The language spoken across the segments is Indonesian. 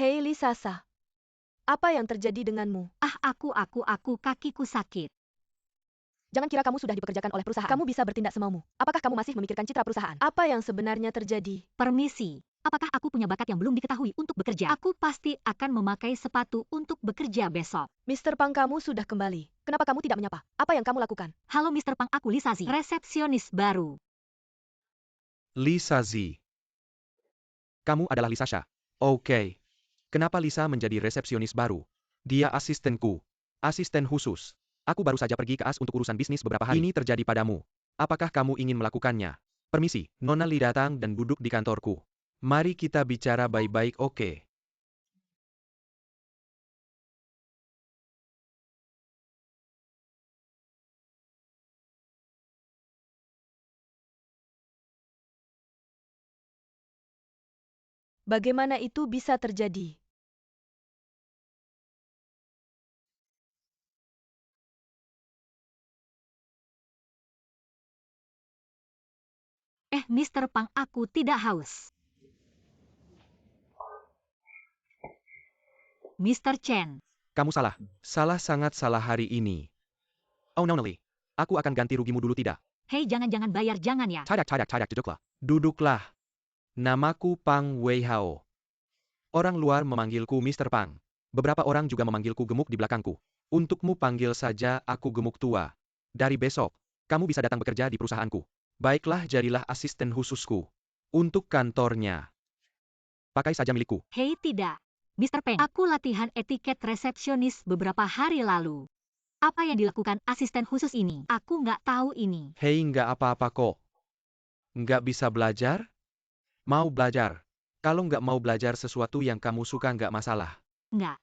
Hei Lisasa, apa yang terjadi denganmu? Aku, kakiku sakit. Jangan kira kamu sudah dipekerjakan oleh perusahaan. Kamu bisa bertindak semaumu. Apakah kamu masih memikirkan citra perusahaan? Apa yang sebenarnya terjadi? Permisi, apakah aku punya bakat yang belum diketahui untuk bekerja? Aku pasti akan memakai sepatu untuk bekerja besok. Mr. Pang, kamu sudah kembali. Kenapa kamu tidak menyapa? Apa yang kamu lakukan? Halo Mr. Pang, aku Lisa Zi, resepsionis baru. Lisa Z. Kamu adalah Lisa Sha. Oke. Kenapa Lisa menjadi resepsionis baru? Dia asistenku. Asisten khusus. Aku baru saja pergi ke AS untuk urusan bisnis beberapa hari. Ini terjadi padamu. Apakah kamu ingin melakukannya? Permisi, Nona Li datang dan duduk di kantorku. Mari kita bicara baik-baik, oke? Bagaimana itu bisa terjadi? Mr. Pang, aku tidak haus. Mr. Chen, Kamu salah. Salah, sangat salah hari ini. Oh Nona Li. Aku akan ganti rugimu dulu tidak? hei jangan bayar jangan ya. Cadak, duduklah. Duduklah. Namaku Pang Weihao. Orang luar memanggilku Mr. Pang. Beberapa orang juga memanggilku gemuk di belakangku. Untukmu panggil saja aku gemuk tua. Dari besok, kamu bisa datang bekerja di perusahaanku. Baiklah, jadilah asisten khususku. Untuk kantornya. Pakai saja milikku. Hei tidak. Mr. Peng, aku latihan etiket resepsionis beberapa hari lalu. Apa yang dilakukan asisten khusus ini? Aku nggak tahu ini. Hei, nggak apa-apa kok. Nggak bisa belajar? Mau belajar. Kalau nggak mau belajar sesuatu yang kamu suka nggak masalah. Nggak.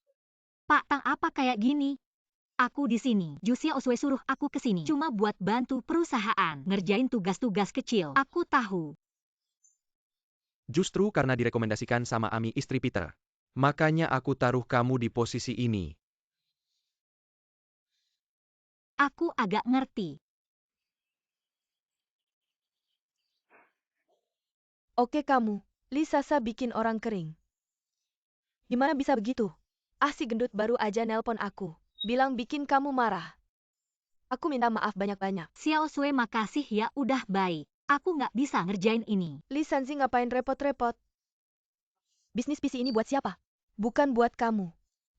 Pak Tang apa kayak gini? Aku di sini. Jusia Oswe suruh aku ke sini. Cuma buat bantu perusahaan. Ngerjain tugas-tugas kecil. Aku tahu. Justru karena direkomendasikan sama Ami istri Peter. Makanya aku taruh kamu di posisi ini. Aku agak ngerti. Oke kamu, Lisasa bikin orang kering. Gimana bisa begitu? Ah, si gendut baru aja nelpon aku. Bilang bikin kamu marah. Aku minta maaf banyak-banyak. Xiao Sui makasih ya udah baik. Aku nggak bisa ngerjain ini. Li Sanzi ngapain repot-repot? Bisnis PC ini buat siapa? Bukan buat kamu.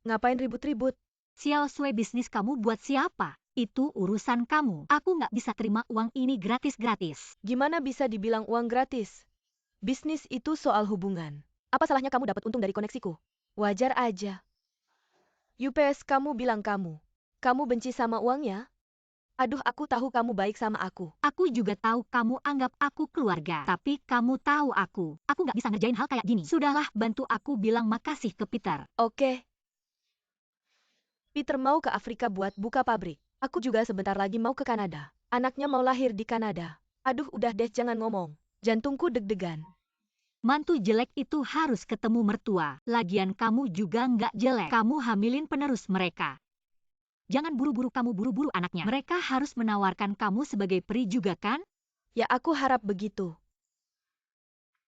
Ngapain ribut-ribut? Xiao Sui bisnis kamu buat siapa? Itu urusan kamu. Aku nggak bisa terima uang ini gratis-gratis. Gimana bisa dibilang uang gratis? Bisnis itu soal hubungan. Apa salahnya kamu dapat untung dari koneksiku? Wajar aja. UPS kamu bilang kamu. Kamu benci sama uangnya? Aduh, aku tahu kamu baik sama aku. Aku juga tahu kamu anggap aku keluarga. Tapi kamu tahu aku. Aku nggak bisa ngerjain hal kayak gini. Sudahlah, bantu aku bilang makasih ke Peter. Oke. Peter mau ke Afrika buat buka pabrik. Aku juga sebentar lagi mau ke Kanada. Anaknya mau lahir di Kanada. Aduh, udah deh, jangan ngomong. Jantungku deg-degan. Mantu jelek itu harus ketemu mertua. Lagian kamu juga nggak jelek. Kamu hamilin penerus mereka. Jangan buru-buru kamu buru-buru anaknya. Mereka harus menawarkan kamu sebagai peri juga kan? Ya, aku harap begitu.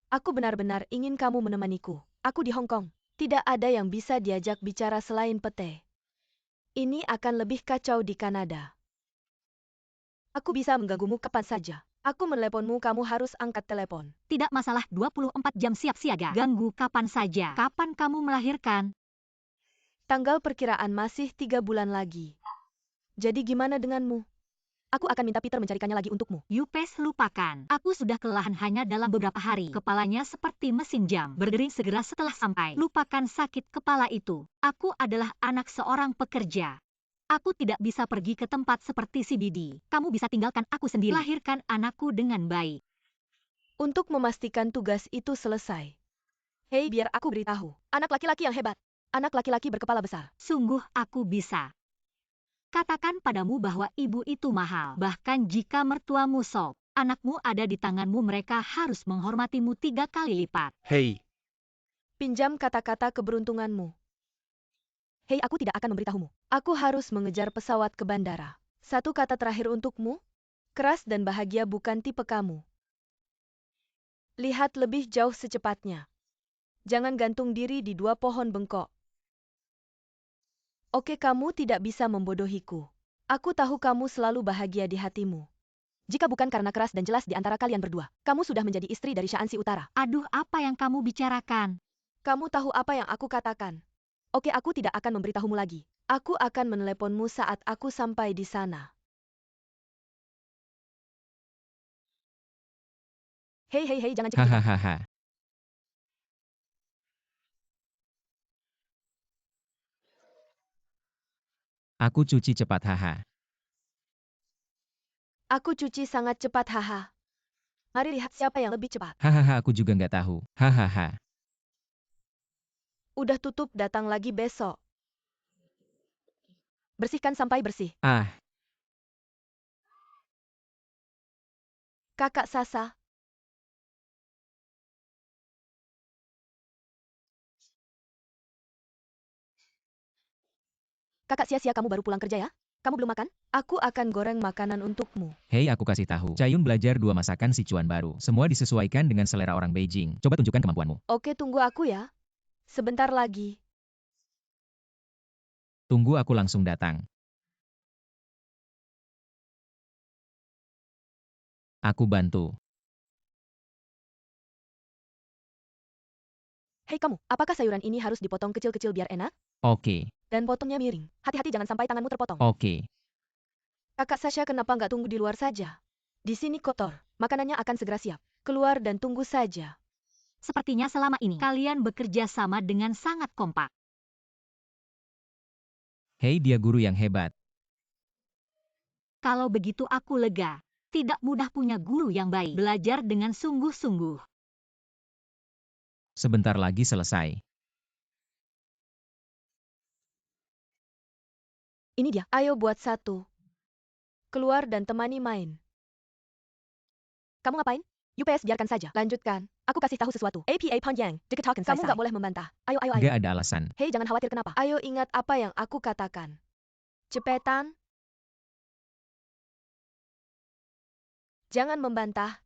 Aku benar-benar ingin kamu menemaniku. Aku di Hong Kong. Tidak ada yang bisa diajak bicara selain Pete. Ini akan lebih kacau di Kanada. Aku bisa mengganggumu kapan saja. Aku meneleponmu, kamu harus angkat telepon. Tidak masalah, 24 jam siap siaga. Ganggu kapan saja. Kapan kamu melahirkan? Tanggal perkiraan masih 3 bulan lagi. Jadi gimana denganmu? Aku akan minta Peter mencarikannya lagi untukmu. Yupes, lupakan. Aku sudah kelelahan hanya dalam beberapa hari. Kepalanya seperti mesin jam. Berdering segera setelah sampai. Lupakan sakit kepala itu. Aku adalah anak seorang pekerja. Aku tidak bisa pergi ke tempat seperti CBD. Kamu bisa tinggalkan aku sendiri. Lahirkan anakku dengan baik. Untuk memastikan tugas itu selesai. Hei, biar aku beritahu. Anak laki-laki yang hebat. Anak laki-laki berkepala besar. Sungguh aku bisa. Katakan padamu bahwa ibu itu mahal. Bahkan jika mertuamu sok, anakmu ada di tanganmu, mereka harus menghormatimu 3 kali lipat. Hei, Pinjam kata-kata keberuntunganmu. Hei, aku tidak akan memberitahumu. Aku harus mengejar pesawat ke bandara. Satu kata terakhir untukmu. Keras dan bahagia bukan tipe kamu. Lihat lebih jauh secepatnya. Jangan gantung diri di 2 pohon bengkok. Oke, kamu tidak bisa membodohiku. Aku tahu kamu selalu bahagia di hatimu. Jika bukan karena keras dan jelas di antara kalian berdua, kamu sudah menjadi istri dari Shaanxi Utara. Aduh, apa yang kamu bicarakan? Kamu tahu apa yang aku katakan. Oke, aku tidak akan memberitahumu lagi. Aku akan meneleponmu saat aku sampai di sana. Hei, hei, hei, jangan cepat-cepat. Hahaha. Aku cuci cepat haha. Aku cuci sangat cepat, haha. Mari lihat siapa yang lebih cepat. Hahaha, aku juga nggak tahu. Hahaha. Udah tutup, datang lagi besok. Bersihkan sampai bersih. Ah, Kakak Sasa. Kakak, sia-sia kamu baru pulang kerja ya? Kamu belum makan? Aku akan goreng makanan untukmu. hei, aku kasih tahu. Cayun belajar 2 masakan Sichuan baru. Semua disesuaikan dengan selera orang Beijing. Coba tunjukkan kemampuanmu. Oke, tunggu aku ya. Sebentar lagi. Tunggu, aku langsung datang. Aku bantu. Hei kamu, apakah sayuran ini harus dipotong kecil-kecil biar enak? Oke, Dan potongnya miring. Hati-hati jangan sampai tanganmu terpotong. oke. Kakak Sasha, kenapa nggak tunggu di luar saja? Di sini kotor. Makanannya akan segera siap. Keluar dan tunggu saja. Sepertinya selama ini kalian bekerja sama dengan sangat kompak. Hei, dia guru yang hebat. Kalau begitu aku lega. Tidak mudah punya guru yang baik. Belajar dengan sungguh-sungguh. Sebentar lagi selesai. Ini dia. Ayo buat satu. Keluar dan temani main. Kamu ngapain? UPS, biarkan saja. Lanjutkan. Aku kasih tahu sesuatu. APA Panjang. Kamu nggak boleh membantah. Ayo, ayo, ayo. Nggak ada alasan. Hei, jangan khawatir kenapa. Ayo ingat apa yang aku katakan. Cepetan. Jangan membantah.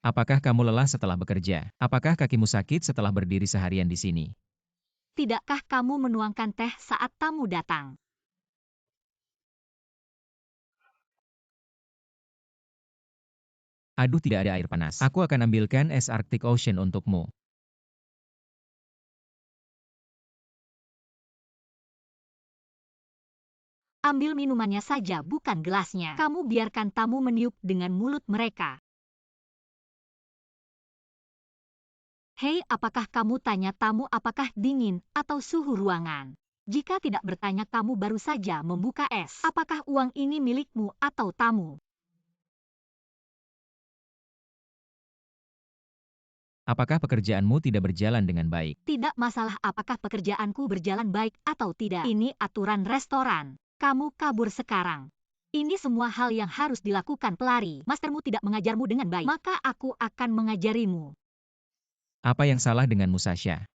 Apakah kamu lelah setelah bekerja? Apakah kakimu sakit setelah berdiri seharian di sini? Tidakkah kamu menuangkan teh saat tamu datang? Aduh, tidak ada air panas. Aku akan ambilkan es Arctic Ocean untukmu. Ambil minumannya saja, bukan gelasnya. Kamu biarkan tamu meniup dengan mulut mereka. Hei, apakah kamu tanya tamu apakah dingin atau suhu ruangan? Jika tidak bertanya, kamu baru saja membuka es. Apakah uang ini milikmu atau tamu? Apakah pekerjaanmu tidak berjalan dengan baik? Tidak masalah apakah pekerjaanku berjalan baik atau tidak. Ini aturan restoran. Kamu kabur sekarang. Ini semua hal yang harus dilakukan pelari. Mastermu tidak mengajarmu dengan baik, maka aku akan mengajarimu. Apa yang salah denganmu, Sasha?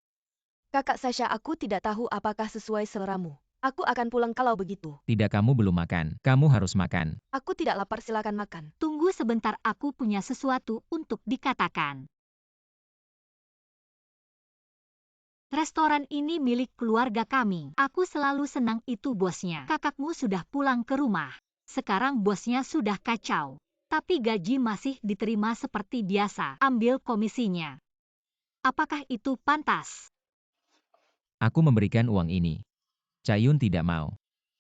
Kakak Sasha, aku tidak tahu apakah sesuai seleramu. Aku akan pulang kalau begitu. Tidak, kamu belum makan. Kamu harus makan. Aku tidak lapar, silakan makan. Tunggu sebentar, aku punya sesuatu untuk dikatakan. Restoran ini milik keluarga kami. Aku selalu senang itu bosnya. Kakakmu sudah pulang ke rumah. Sekarang bosnya sudah kacau. Tapi gaji masih diterima seperti biasa. Ambil komisinya. Apakah itu pantas? Aku memberikan uang ini. Cayun tidak mau.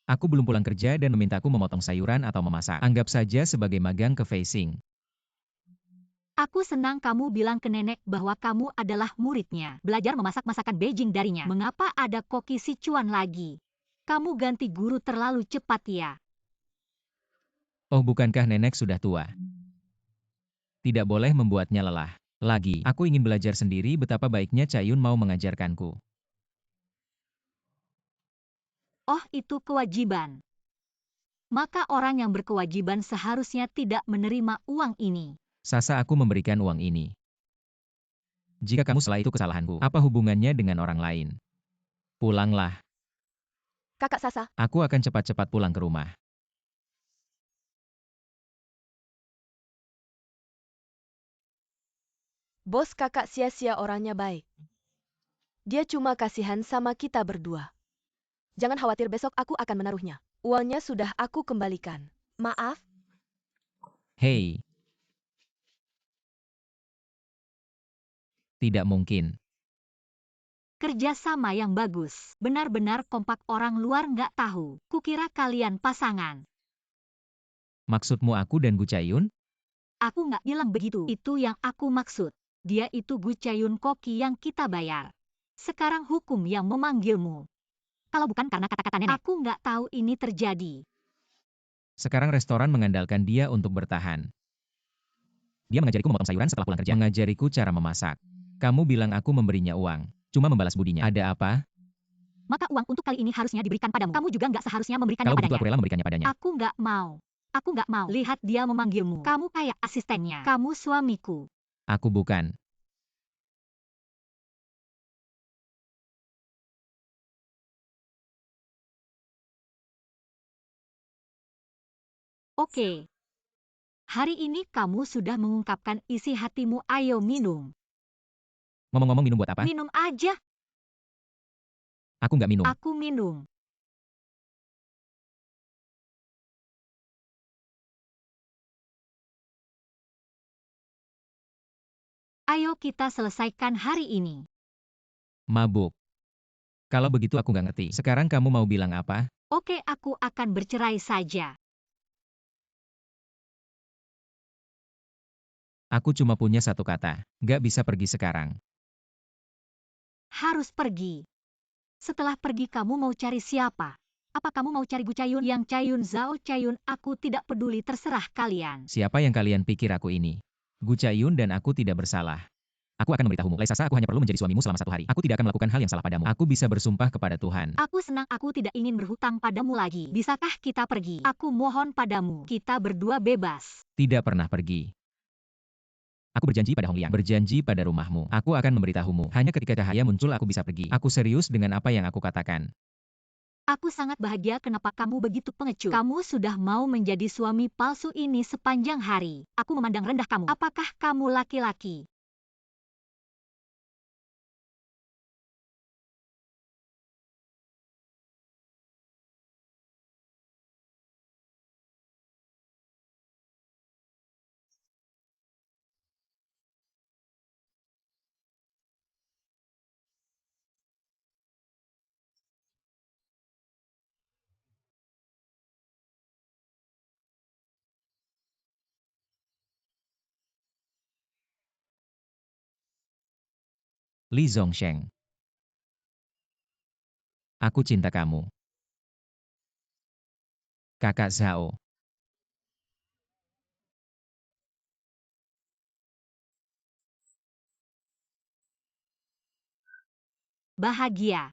Aku belum pulang kerja dan memintaku memotong sayuran atau memasak. Anggap saja sebagai magang ke Facing. Aku senang kamu bilang ke nenek bahwa kamu adalah muridnya. Belajar memasak masakan Beijing darinya. Mengapa ada koki Sichuan lagi? Kamu ganti guru terlalu cepat ya. Oh, bukankah nenek sudah tua? Tidak boleh membuatnya lelah. Lagi, aku ingin belajar sendiri, betapa baiknya Cayun mau mengajarkanku. Oh, itu kewajiban. Maka orang yang berkewajiban seharusnya tidak menerima uang ini. Sasa, aku memberikan uang ini. Jika kamu salah itu kesalahanku, apa hubungannya dengan orang lain? Pulanglah. Kakak Sasa, Aku akan cepat-cepat pulang ke rumah. bos kakak sia-sia orangnya baik. Dia cuma kasihan sama kita berdua. Jangan khawatir, besok aku akan menaruhnya. Uangnya sudah aku kembalikan. Maaf, Hei, tidak mungkin. Kerjasama yang bagus. Benar-benar kompak, orang luar nggak tahu. Kukira kalian pasangan. Maksudmu aku dan Gu Chayun? Aku nggak bilang begitu. Itu yang aku maksud. Dia itu Gu Chayun koki yang kita bayar. Sekarang hukum yang memanggilmu. Kalau bukan karena kata-kata nenek, aku nggak tahu ini terjadi. Sekarang restoran mengandalkan dia untuk bertahan. Dia mengajariku memotong sayuran setelah pulang kerja. Mengajariku cara memasak. Kamu bilang aku memberinya uang. Cuma membalas budinya. Ada apa? Maka uang untuk kali ini harusnya diberikan padamu. Kamu juga nggak seharusnya memberikannya Kalau begitu padanya. aku rela memberikannya padanya. Aku nggak mau. Aku nggak mau. Lihat dia memanggilmu. Kamu kayak asistennya. Kamu suamiku. Aku bukan. Oke. Hari ini kamu sudah mengungkapkan isi hatimu. Ayo minum. Ngomong-ngomong minum buat apa? Minum aja. Aku nggak minum. Aku minum. Ayo kita selesaikan hari ini. Mabuk. Kalau begitu aku nggak ngerti. Sekarang kamu mau bilang apa? Oke, aku akan bercerai saja. Aku cuma punya satu kata. Nggak bisa pergi sekarang. Harus pergi. Setelah pergi kamu mau cari siapa? Apa kamu mau cari Gu Chayun yang Chayun Zhao Chayun? Aku tidak peduli, terserah kalian. Siapa yang kalian pikir aku ini? Gu Chayun dan aku tidak bersalah. Aku akan memberitahumu. Lai Sasa, aku hanya perlu menjadi suamimu selama 1 hari. Aku tidak akan melakukan hal yang salah padamu. Aku bisa bersumpah kepada Tuhan. Aku senang, aku tidak ingin berhutang padamu lagi. Bisakah kita pergi? Aku mohon padamu, kita berdua bebas. Tidak pernah pergi. Aku berjanji pada Hong Liang. Berjanji pada rumahmu. Aku akan memberitahumu. Hanya ketika cahaya muncul aku bisa pergi. Aku serius dengan apa yang aku katakan. Aku sangat bahagia. Kenapa kamu begitu pengecut? Kamu sudah mau menjadi suami palsu ini sepanjang hari. Aku memandang rendah kamu. Apakah kamu laki-laki? Li Zongsheng. Aku cinta kamu. Kakak Zhao. Bahagia.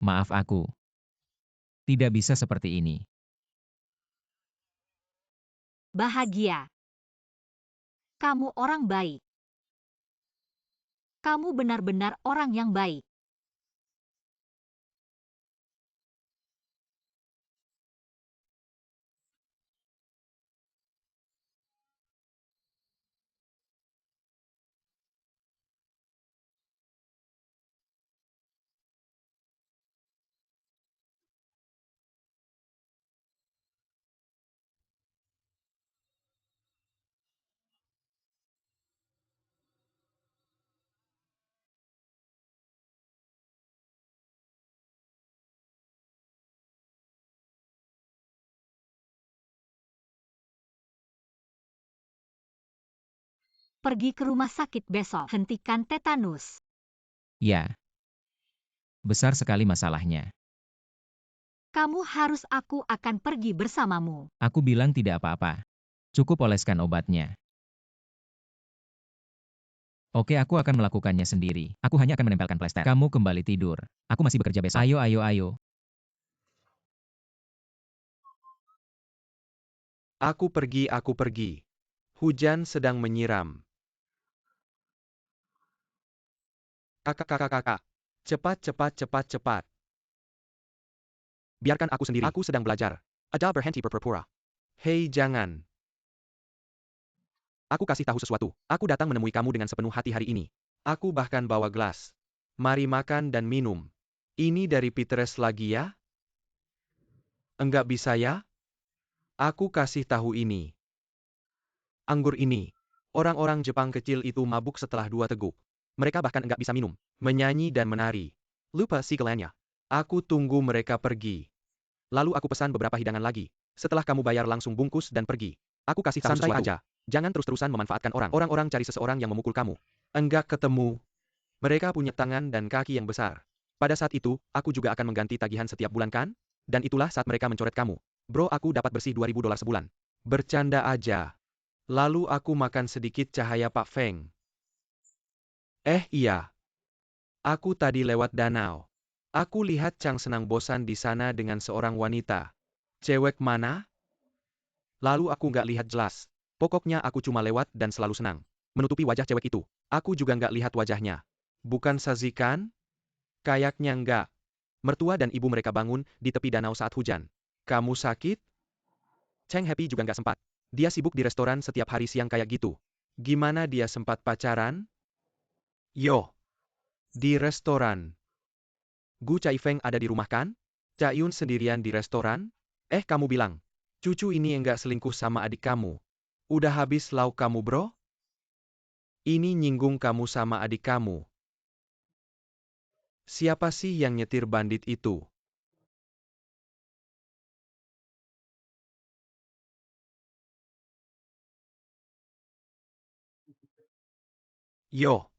Maaf aku. Tidak bisa seperti ini. Bahagia. Kamu orang baik. Kamu benar-benar orang yang baik. pergi ke rumah sakit besok. Hentikan tetanus. Ya. Besar sekali masalahnya. Aku akan pergi bersamamu. Aku bilang tidak apa-apa. Cukup oleskan obatnya. Oke, aku akan melakukannya sendiri. Aku hanya akan menempelkan plester. Kamu kembali tidur. Aku masih bekerja besok. Ayo, ayo, ayo. Aku pergi. Hujan sedang menyiram. Kakak. Cepat. Biarkan aku sendiri. Aku sedang belajar. Ada berhenti berpura-pura. Hei, jangan. Aku kasih tahu sesuatu. Aku datang menemui kamu dengan sepenuh hati hari ini. Aku bahkan bawa gelas. Mari makan dan minum. Ini dari Peteres lagi ya? Enggak bisa ya? Aku kasih tahu ini. Anggur ini. Orang-orang Jepang kecil itu mabuk setelah 2 teguk. Mereka bahkan enggak bisa minum, menyanyi dan menari. Lupa segalanya. Aku tunggu mereka pergi. Lalu aku pesan beberapa hidangan lagi. Setelah kamu bayar langsung bungkus dan pergi. Aku kasih tahu Santai sesuatu. aja. Jangan terus-terusan memanfaatkan orang. Orang-orang cari seseorang yang memukul kamu. Enggak ketemu. Mereka punya tangan dan kaki yang besar. Pada saat itu, aku juga akan mengganti tagihan setiap bulan kan? Dan itulah saat mereka mencoret kamu. Bro, aku dapat bersih $2.000 sebulan. Bercanda aja. Lalu aku makan sedikit cahaya Pak Feng. Iya. Aku tadi lewat danau. Aku lihat Chang senang bosan di sana dengan seorang wanita. Cewek mana? Lalu aku nggak lihat jelas. Pokoknya aku cuma lewat dan selalu senang. Menutupi wajah cewek itu. Aku juga nggak lihat wajahnya. Bukan Sazi kan? Kayaknya nggak. Mertua dan ibu mereka bangun di tepi danau saat hujan. Kamu sakit? Cheng Happy juga nggak sempat. Dia sibuk di restoran setiap hari siang kayak gitu. Gimana dia sempat pacaran? Yo. Di restoran. Gu Caifeng ada di rumah kan? Cayun sendirian di restoran? Kamu bilang. Cucu ini enggak selingkuh sama adik kamu. Udah habis lauk kamu bro? Ini nyinggung kamu sama adik kamu. Siapa sih yang nyetir bandit itu? Yo.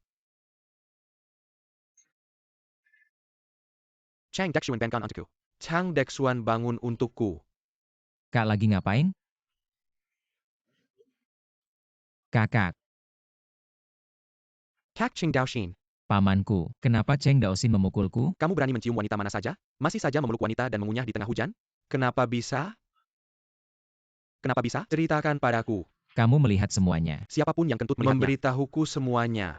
Chang Dexuan bangun untukku. Chang Dexuan bangun untukku. Kak lagi ngapain? Kakak, Kak Ching Daoxin. pamanku, kenapa Cheng Daoxin memukulku? Kamu berani mencium wanita mana saja? Masih saja memeluk wanita dan mengunyah di tengah hujan? Kenapa bisa? Kenapa bisa? Ceritakan padaku. Kamu melihat semuanya. Siapapun yang kentut melihatnya. Memberitahuku semuanya.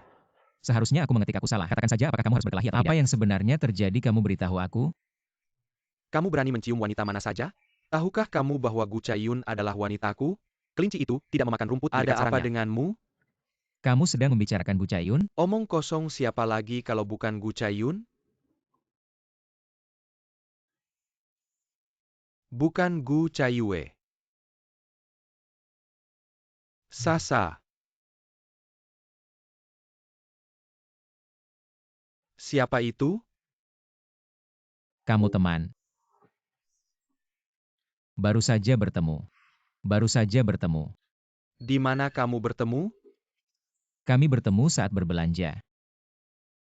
Seharusnya aku mengetik aku salah. Katakan saja apakah kamu harus berkelahi atau tidak. Apa yang sebenarnya terjadi kamu beritahu aku? Kamu berani mencium wanita mana saja? Tahukah kamu bahwa Gu Caiyun adalah wanitaku? Kelinci itu tidak memakan rumput di dekat sarangnya. Ada apa denganmu? Kamu sedang membicarakan Bu Cayun? Omong kosong siapa lagi kalau bukan Gu Caiyun? Bukan Gu Caiyue. Sasa. Siapa itu? Kamu teman. Baru saja bertemu. Baru saja bertemu. Di mana kamu bertemu? Kami bertemu saat berbelanja.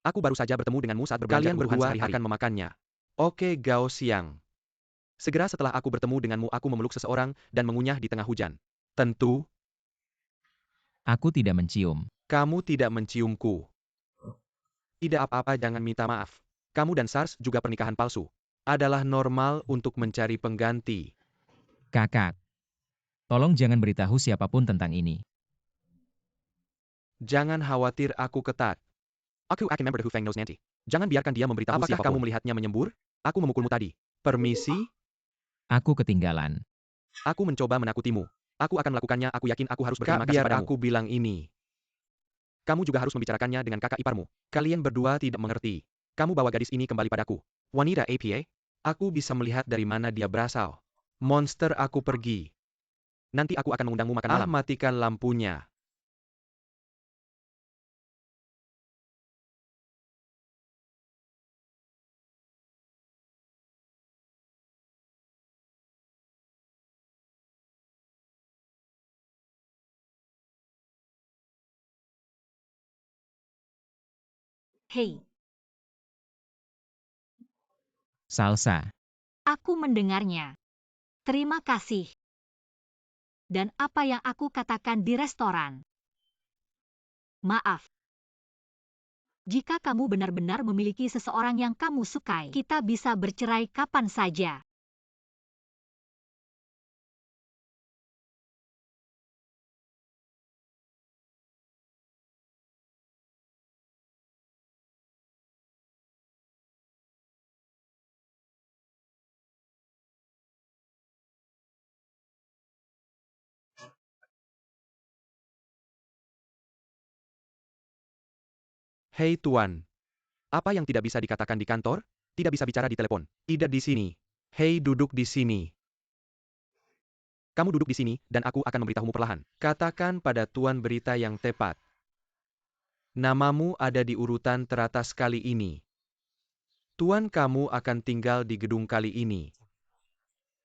Aku baru saja bertemu denganmu saat berbelanja. Kalian berdua akan memakannya. Oke, Gao Siang. Segera setelah aku bertemu denganmu aku memeluk seseorang dan mengunyah di tengah hujan. Tentu. Aku tidak mencium. Kamu tidak menciumku. Tidak apa-apa, jangan minta maaf. Kamu dan SARS juga pernikahan palsu. Adalah normal untuk mencari pengganti. Kakak. Tolong jangan beritahu siapapun tentang ini. Jangan khawatir, aku ketat. Aku akan member who Fang knows nanti. Jangan biarkan dia memberitahu siapapun. Apakah kamu melihatnya menyembur? Aku memukulmu tadi. Permisi? Aku ketinggalan. Aku mencoba menakutimu. Aku akan melakukannya, aku yakin aku harus berterima kasih padamu. Biar aku bilang ini. Kamu juga harus membicarakannya dengan kakak iparmu. Kalian berdua tidak mengerti. Kamu bawa gadis ini kembali padaku. Wanita APA? Aku bisa melihat dari mana dia berasal. Monster, aku pergi. Nanti aku akan mengundangmu makan malam. Matikan lampunya. Hei, Salsa. aku mendengarnya. Terima kasih. Dan apa yang aku katakan di restoran? Maaf. Jika kamu benar-benar memiliki seseorang yang kamu sukai, kita bisa bercerai kapan saja. Hei Tuan. Apa yang tidak bisa dikatakan di kantor, tidak bisa bicara di telepon. Tidak di sini. Hei, duduk di sini. Kamu duduk di sini, dan aku akan memberitahumu perlahan. Katakan pada Tuan berita yang tepat. Namamu ada di urutan teratas kali ini. Tuan, kamu akan tinggal di gedung kali ini.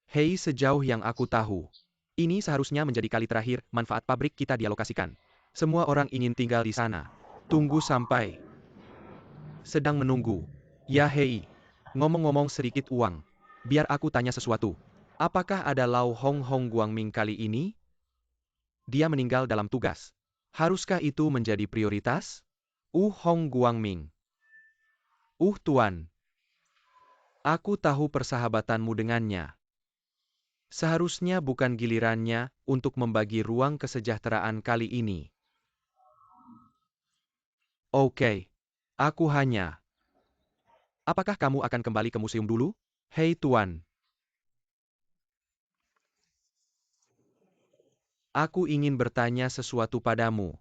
Hei, sejauh yang aku tahu, ini seharusnya menjadi kali terakhir manfaat pabrik kita dialokasikan. Semua orang ingin tinggal di sana. Tunggu sampai. Sedang menunggu. Ya hei. Ngomong-ngomong sedikit uang. Biar aku tanya sesuatu. Apakah ada Lau Hong Hong Guangming kali ini? Dia meninggal dalam tugas. Haruskah itu menjadi prioritas? Hong Guangming. Tuan. Aku tahu persahabatanmu dengannya. Seharusnya bukan gilirannya untuk membagi ruang kesejahteraan kali ini. Oke. Aku hanya. Apakah kamu akan kembali ke museum dulu? Hei Tuan. Aku ingin bertanya sesuatu padamu.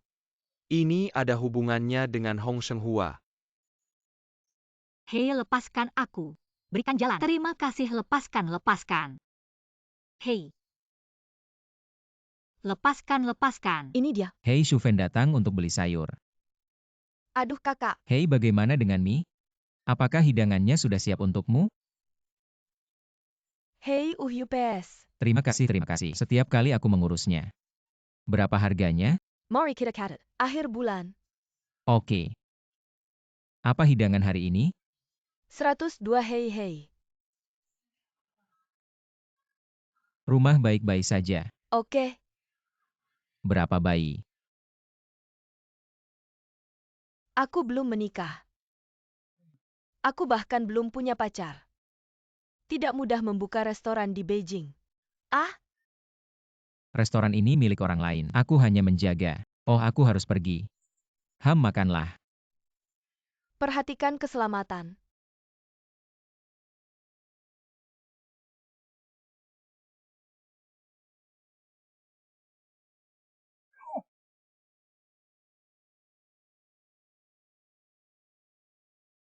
Ini ada hubungannya dengan Hong Shenghua. Hei, lepaskan aku. Berikan jalan. Terima kasih, lepaskan. Hei. Lepaskan. Ini dia. Hei, Shufen datang untuk beli sayur. Aduh kakak. Hei, bagaimana dengan mie? Apakah hidangannya sudah siap untukmu? Hei, Yupes. Terima kasih. Setiap kali aku mengurusnya. Berapa harganya? Mari kita catat. Akhir bulan. Oke. Apa hidangan hari ini? 102 hei. Rumah baik-baik saja. Oke. Berapa bayi? Aku belum menikah. Aku bahkan belum punya pacar. Tidak mudah membuka restoran di Beijing. Restoran ini milik orang lain. Aku hanya menjaga. Oh, aku harus pergi. Makanlah. Perhatikan keselamatan.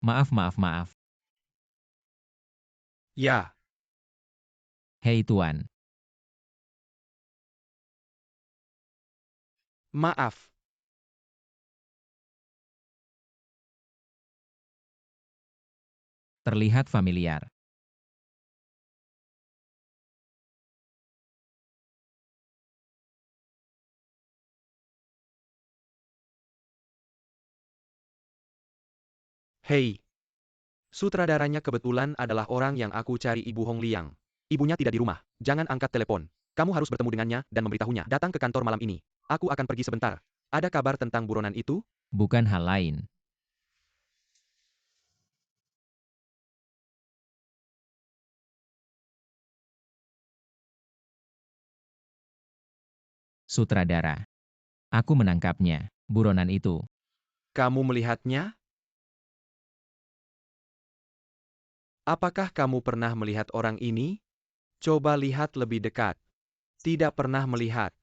Maaf. Ya. Hei Tuan. Maaf. Terlihat familiar. Hei. Sutradaranya kebetulan adalah orang yang aku cari, Ibu Hong Liang. Ibunya tidak di rumah. Jangan angkat telepon. Kamu harus bertemu dengannya dan memberitahunya. Datang ke kantor malam ini. Aku akan pergi sebentar. Ada kabar tentang buronan itu? Bukan hal lain. Sutradara. Aku menangkapnya. Buronan itu. Kamu melihatnya? Apakah kamu pernah melihat orang ini? Coba lihat lebih dekat. Tidak pernah melihat.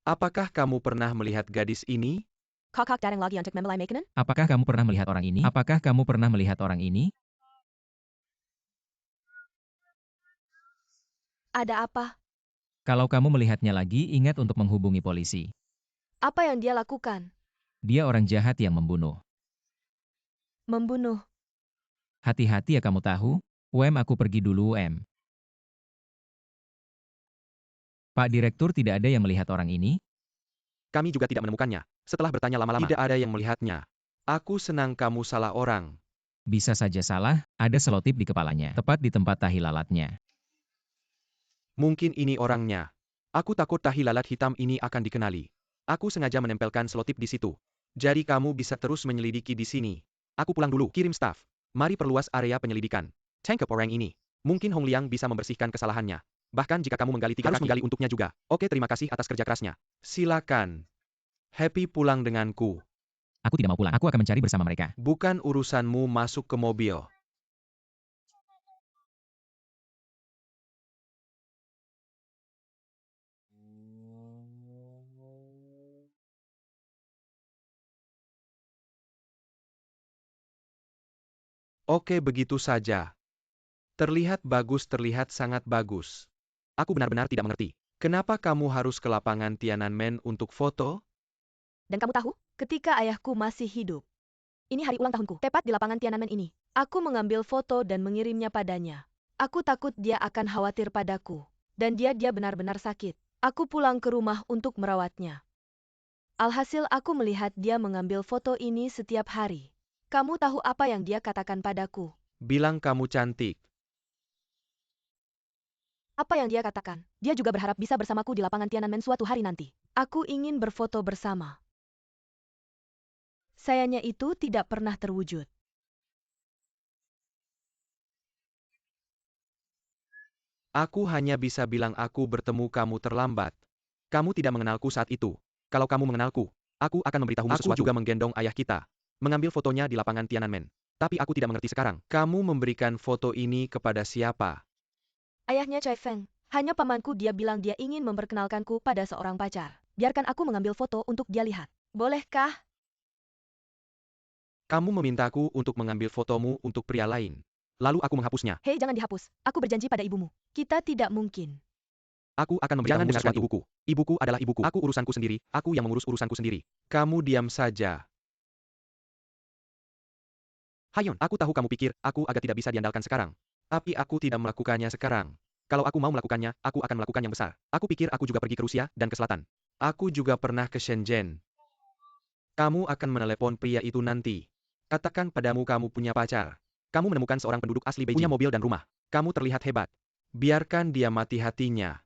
Apakah kamu pernah melihat gadis ini? Kakak datang lagi untuk membeli makanan? Apakah kamu pernah melihat orang ini? Ada apa? Kalau kamu melihatnya lagi, ingat untuk menghubungi polisi. Apa yang dia lakukan? Dia orang jahat yang membunuh. Membunuh. Hati-hati ya, kamu tahu? Aku pergi dulu, Pak Direktur, tidak ada yang melihat orang ini? Kami juga tidak menemukannya. Setelah bertanya lama-lama, tidak ada yang melihatnya. Aku senang kamu salah orang. Bisa saja salah, ada selotip di kepalanya, tepat di tempat tahi lalatnya. Mungkin ini orangnya. Aku takut tahi lalat hitam ini akan dikenali. Aku sengaja menempelkan selotip di situ. Jadi kamu bisa terus menyelidiki di sini. Aku pulang dulu, kirim staf. Mari perluas area penyelidikan. Tangkap orang ini. Mungkin Hong Liang bisa membersihkan kesalahannya. Bahkan jika kamu menggali 3 kaki, harus menggali untuknya juga. Oke, terima kasih atas kerja kerasnya. Silakan. Happy pulang denganku. Aku tidak mau pulang, aku akan mencari bersama mereka. Bukan urusanmu masuk ke mobil. Oke, begitu saja. Terlihat bagus, terlihat sangat bagus. Aku benar-benar tidak mengerti. Kenapa kamu harus ke lapangan Tiananmen untuk foto? Dan kamu tahu, ketika ayahku masih hidup. Ini hari ulang tahunku, tepat di lapangan Tiananmen ini. Aku mengambil foto dan mengirimnya padanya. Aku takut dia akan khawatir padaku. Dan dia benar-benar sakit. Aku pulang ke rumah untuk merawatnya. Alhasil aku melihat dia mengambil foto ini setiap hari. Kamu tahu apa yang dia katakan padaku? Bilang kamu cantik. Apa yang dia katakan? Dia juga berharap bisa bersamaku di lapangan Tiananmen suatu hari nanti. Aku ingin berfoto bersama. Sayangnya itu tidak pernah terwujud. Aku hanya bisa bilang aku bertemu kamu terlambat. Kamu tidak mengenalku saat itu. Kalau kamu mengenalku, aku akan memberitahumu sesuatu. Aku juga menggendong ayah kita. Mengambil fotonya di lapangan Tiananmen. Tapi aku tidak mengerti sekarang. Kamu memberikan foto ini kepada siapa? Ayahnya Chai Feng. Hanya pamanku, dia bilang dia ingin memperkenalkanku pada seorang pacar. Biarkan aku mengambil foto untuk dia lihat. Bolehkah? Kamu memintaku untuk mengambil fotomu untuk pria lain. Lalu aku menghapusnya. Hei, jangan dihapus. Aku berjanji pada ibumu. Kita tidak mungkin. Aku akan memberitahumu sesuatu. Ibuku. Ibuku adalah ibuku. Aku urusanku sendiri. Aku yang mengurus urusanku sendiri. Kamu diam saja. Hayon, aku tahu kamu pikir aku agak tidak bisa diandalkan sekarang. Tapi aku tidak melakukannya sekarang. Kalau aku mau melakukannya, aku akan melakukan yang besar. Aku pikir aku juga pergi ke Rusia dan ke selatan. Aku juga pernah ke Shenzhen. Kamu akan menelepon pria itu nanti. Katakan padamu kamu punya pacar. Kamu menemukan seorang penduduk asli Beijing. Punya mobil dan rumah. Kamu terlihat hebat. Biarkan dia mati hatinya.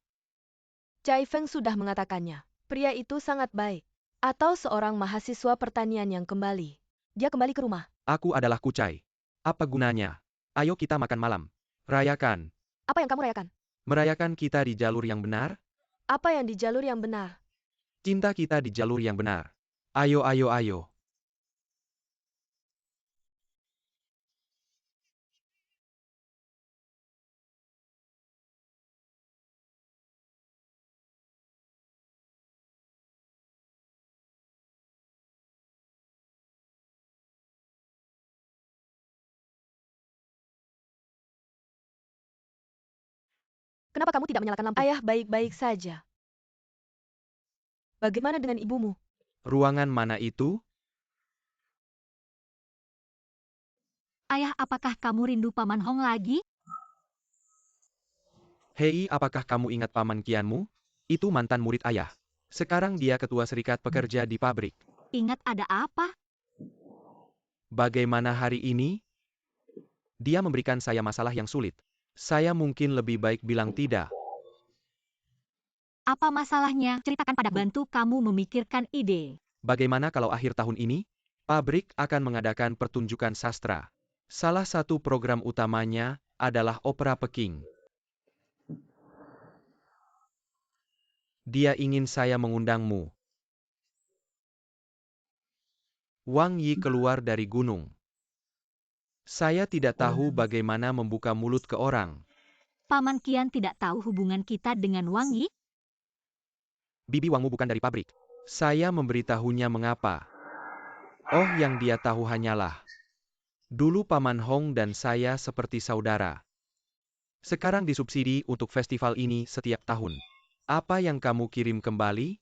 Chai Feng sudah mengatakannya. Pria itu sangat baik. Atau seorang mahasiswa pertanian yang kembali. Dia kembali ke rumah. Aku adalah Kucai. Apa gunanya? Ayo kita makan malam. Rayakan. Apa yang kamu rayakan? Merayakan kita di jalur yang benar? Apa yang di jalur yang benar? Cinta kita di jalur yang benar. Ayo, ayo, ayo. Kenapa kamu tidak menyalakan lampu? Ayah baik-baik saja. Bagaimana dengan ibumu? Ruangan mana itu? Ayah, apakah kamu rindu Paman Hong lagi? Hei, apakah kamu ingat paman Kianmu? Itu mantan murid ayah. Sekarang dia ketua serikat pekerja di pabrik. Ingat ada apa? Bagaimana hari ini? Dia memberikan saya masalah yang sulit. Saya mungkin lebih baik bilang tidak. Apa masalahnya? Ceritakan pada bantu kamu memikirkan ide. Bagaimana kalau akhir tahun ini, pabrik akan mengadakan pertunjukan sastra. Salah satu program utamanya adalah opera Peking. Dia ingin saya mengundangmu. Wang Yi keluar dari gunung. Saya tidak tahu bagaimana membuka mulut ke orang. Paman Kian tidak tahu hubungan kita dengan Wang Yi? Bibi Wangmu bukan dari pabrik. Saya memberitahunya mengapa. Oh, yang dia tahu hanyalah, dulu Paman Hong dan saya seperti saudara. Sekarang disubsidi untuk festival ini setiap tahun. Apa yang kamu kirim kembali?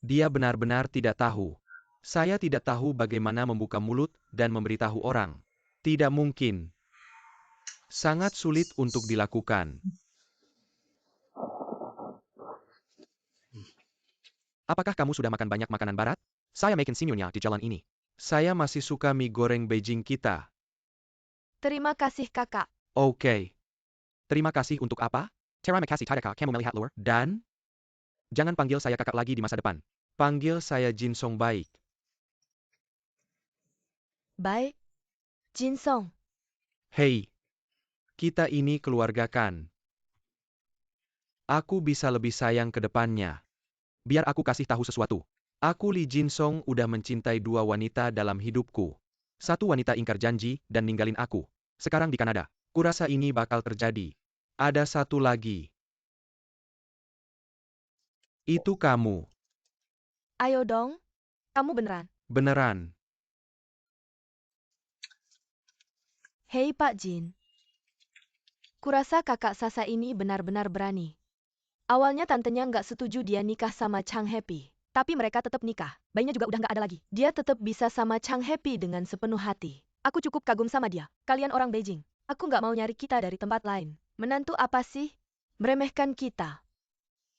Dia benar-benar tidak tahu. Saya tidak tahu bagaimana membuka mulut dan memberitahu orang. Tidak mungkin. Sangat sulit untuk dilakukan. Apakah kamu sudah makan banyak makanan barat? Saya makan semuanya di jalan ini. Saya masih suka mie goreng Beijing kita. Terima kasih kakak. Oke. Terima kasih untuk apa? Terima kasih tidak kamu melihat luar. Dan? Jangan panggil saya kakak lagi di masa depan. Panggil saya Jin Song baik. Baik. Jin Song. Hei. Kita ini keluarga kan? Aku bisa lebih sayang ke depannya. Biar aku kasih tahu sesuatu. Aku Lee Jin Song udah mencintai 2 wanita dalam hidupku. 1 wanita ingkar janji dan ninggalin aku. Sekarang di Kanada. Kurasa ini bakal terjadi. Ada 1 lagi. Itu kamu. Ayo dong. Kamu beneran. Beneran. Hei Pak Jin. Kurasa kakak Sasa ini benar-benar berani. Awalnya tantenya nggak setuju dia nikah sama Chang Happy. Tapi mereka tetap nikah. Bayinya juga udah nggak ada lagi. Dia tetap bisa sama Chang Happy dengan sepenuh hati. Aku cukup kagum sama dia. Kalian orang Beijing. Aku nggak mau nyari kita dari tempat lain. Menantu apa sih? Meremehkan kita.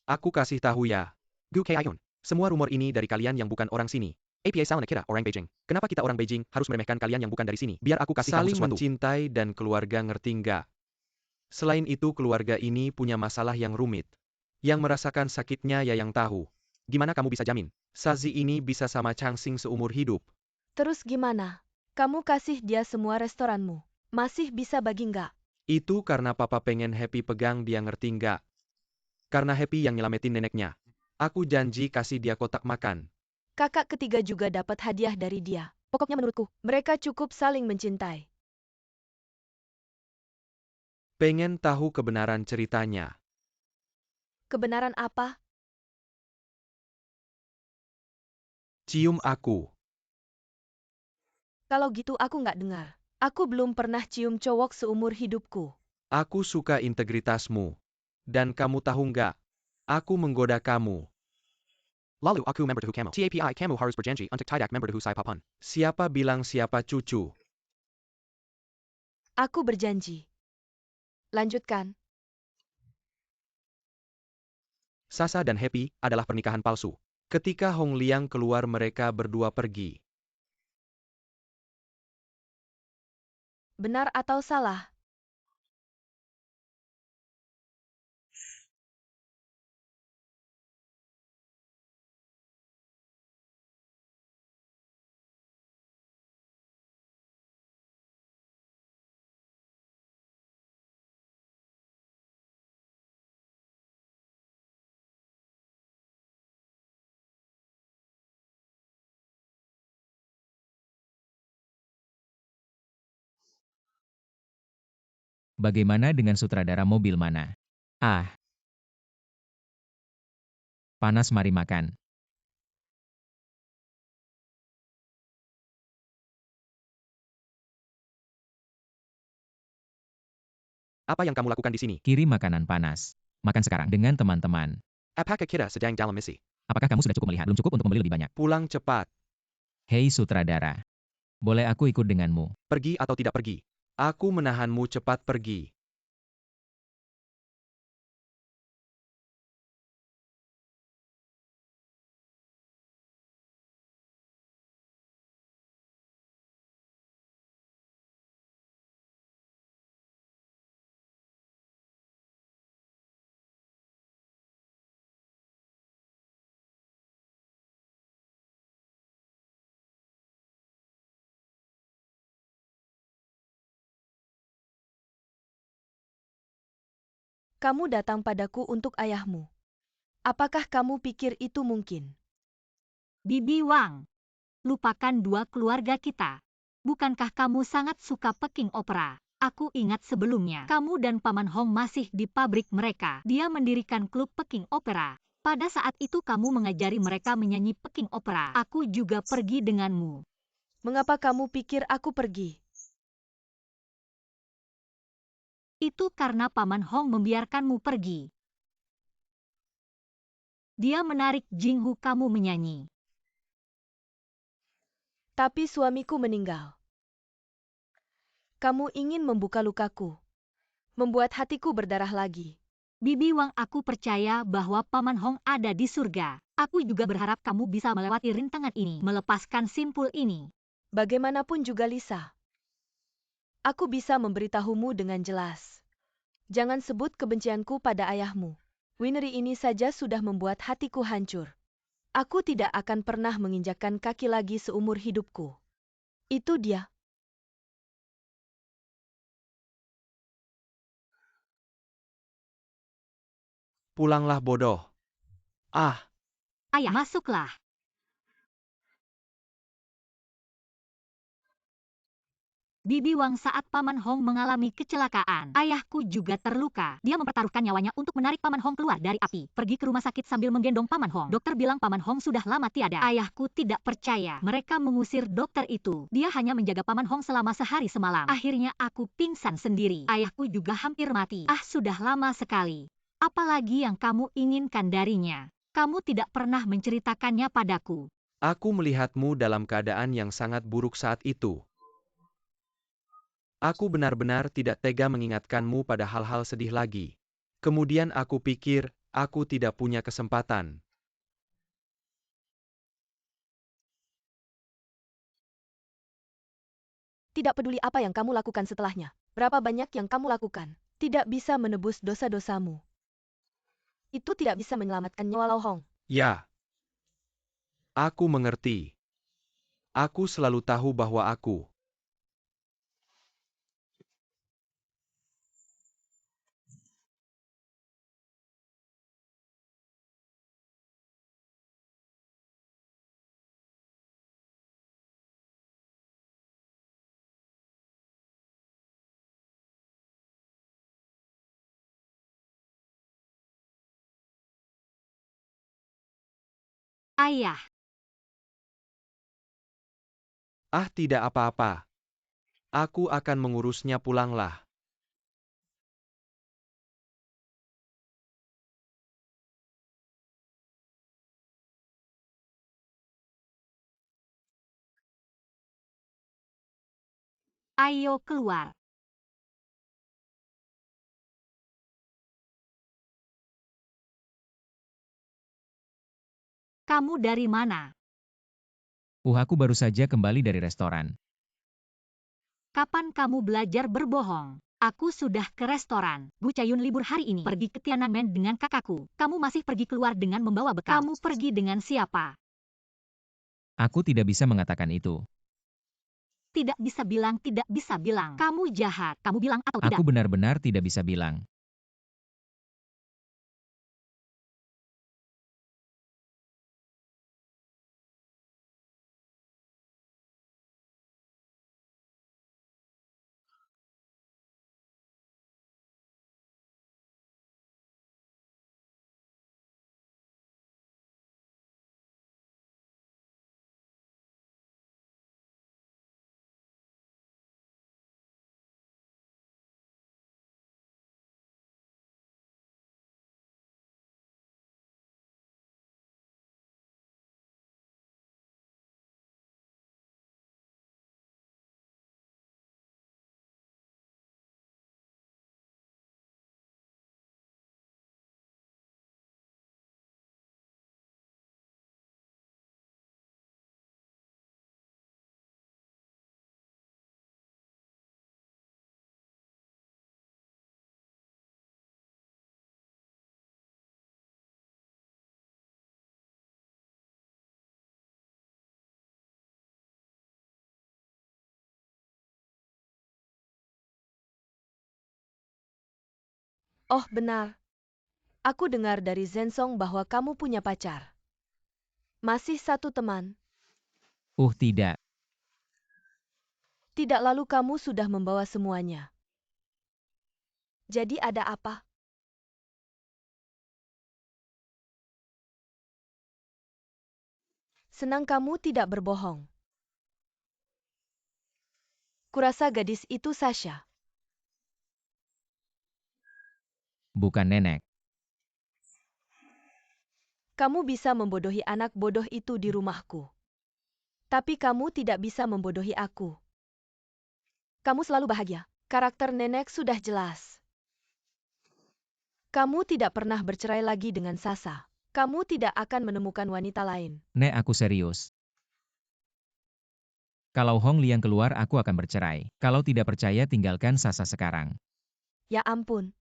Aku kasih tahu ya. Gu Kayun. Semua rumor ini dari kalian yang bukan orang sini. APA salah kira orang Beijing. Kenapa kita orang Beijing harus meremehkan kalian yang bukan dari sini? Biar aku kasih kamu sesuatu. Saling mencintai dan keluarga ngerti nggak? Selain itu keluarga ini punya masalah yang rumit. Yang merasakan sakitnya ya yang tahu. Gimana kamu bisa jamin? Sazi ini bisa sama Chang Xing seumur hidup. Terus gimana? Kamu kasih dia semua restoranmu. Masih bisa bagi nggak? Itu karena papa pengen Happy pegang dia ngerti nggak? Karena Happy yang nyelamatin neneknya. Aku janji kasih dia kotak makan. Kakak ketiga juga dapat hadiah dari dia. Pokoknya menurutku, mereka cukup saling mencintai. Pengen tahu kebenaran ceritanya. Kebenaran apa? Cium aku. Kalau gitu aku nggak dengar. Aku belum pernah cium cowok seumur hidupku. Aku suka integritasmu. Dan kamu tahu nggak? Aku menggoda kamu. Lalu aku memberitahu kamu. TAPI kamu harus berjanji untuk tidak memberitahu saya papan. Siapa bilang siapa cucu? Aku berjanji. Lanjutkan. Sasa dan Happy adalah pernikahan palsu. Ketika Hong Liang keluar mereka berdua pergi. Benar atau salah? Bagaimana dengan sutradara mobil mana? Ah. Panas mari makan. Apa yang kamu lakukan di sini? Kirim makanan panas. Makan sekarang dengan teman-teman. Apakah kita sedang dalam misi? Apakah kamu sudah cukup melihat? Belum cukup untuk membeli lebih banyak. Pulang cepat. Hei sutradara. Boleh aku ikut denganmu? Pergi atau tidak pergi? Aku menahanmu cepat pergi. Kamu datang padaku untuk ayahmu. Apakah kamu pikir itu mungkin? Bibi Wang, lupakan 2 keluarga kita. Bukankah kamu sangat suka Peking Opera? Aku ingat sebelumnya, kamu dan Paman Hong masih di pabrik mereka. Dia mendirikan klub Peking Opera. Pada saat itu kamu mengajari mereka menyanyi Peking Opera. Aku juga pergi denganmu. Mengapa kamu pikir aku pergi? Itu karena Paman Hong membiarkanmu pergi. Dia menarik Jinghu kamu menyanyi. Tapi suamiku meninggal. Kamu ingin membuka lukaku, membuat hatiku berdarah lagi. Bibi Wang, aku percaya bahwa Paman Hong ada di surga. Aku juga berharap kamu bisa melewati rintangan ini, melepaskan simpul ini. Bagaimanapun juga Lisa, aku bisa memberitahumu dengan jelas. Jangan sebut kebencianku pada ayahmu. Winery ini saja sudah membuat hatiku hancur. Aku tidak akan pernah menginjakkan kaki lagi seumur hidupku. Itu dia. Pulanglah bodoh. Ah, Ayah, masuklah. Bibi Wang, saat Paman Hong mengalami kecelakaan, ayahku juga terluka. Dia mempertaruhkan nyawanya untuk menarik Paman Hong keluar dari api. Pergi ke rumah sakit sambil menggendong Paman Hong. Dokter bilang Paman Hong sudah lama tiada. Ayahku tidak percaya. Mereka mengusir dokter itu. Dia hanya menjaga Paman Hong selama sehari semalam. Akhirnya aku pingsan sendiri. Ayahku juga hampir mati. Ah, sudah lama sekali. Apalagi yang kamu inginkan darinya? Kamu tidak pernah menceritakannya padaku. aku melihatmu dalam keadaan yang sangat buruk saat itu. Aku benar-benar tidak tega mengingatkanmu pada hal-hal sedih lagi. Kemudian aku pikir, aku tidak punya kesempatan. Tidak peduli apa yang kamu lakukan setelahnya. Berapa banyak yang kamu lakukan, tidak bisa menebus dosa-dosamu. Itu tidak bisa menyelamatkan nyawa Lau Hong. Ya, aku mengerti. Aku selalu tahu bahwa aku Ayah. tidak apa-apa. Aku akan mengurusnya, pulanglah. Ayo keluar. Kamu dari mana? Aku baru saja kembali dari restoran. Kapan kamu belajar berbohong? Aku sudah ke restoran. Bu Cayun libur hari ini. Pergi ke Tiananmen dengan kakakku. Kamu masih pergi keluar dengan membawa bekal. Kamu pergi dengan siapa? Aku tidak bisa mengatakan itu. Tidak bisa bilang, tidak bisa bilang. Kamu jahat. Kamu bilang atau tidak? Aku benar-benar tidak bisa bilang. Oh benar. Aku dengar dari Zensong bahwa kamu punya pacar. Masih satu teman. Tidak. Tidak, lalu kamu sudah membawa semuanya. Jadi ada apa? Senang kamu tidak berbohong. Kurasa gadis itu Sasha. Bukan nenek. Kamu bisa membodohi anak bodoh itu di rumahku. Tapi kamu tidak bisa membodohi aku. Kamu selalu bahagia. Karakter nenek sudah jelas. Kamu tidak pernah bercerai lagi dengan Sasa. Kamu tidak akan menemukan wanita lain. Nek, aku serius. Kalau Hong Liang keluar, aku akan bercerai. Kalau tidak percaya, tinggalkan Sasa sekarang. Ya ampun.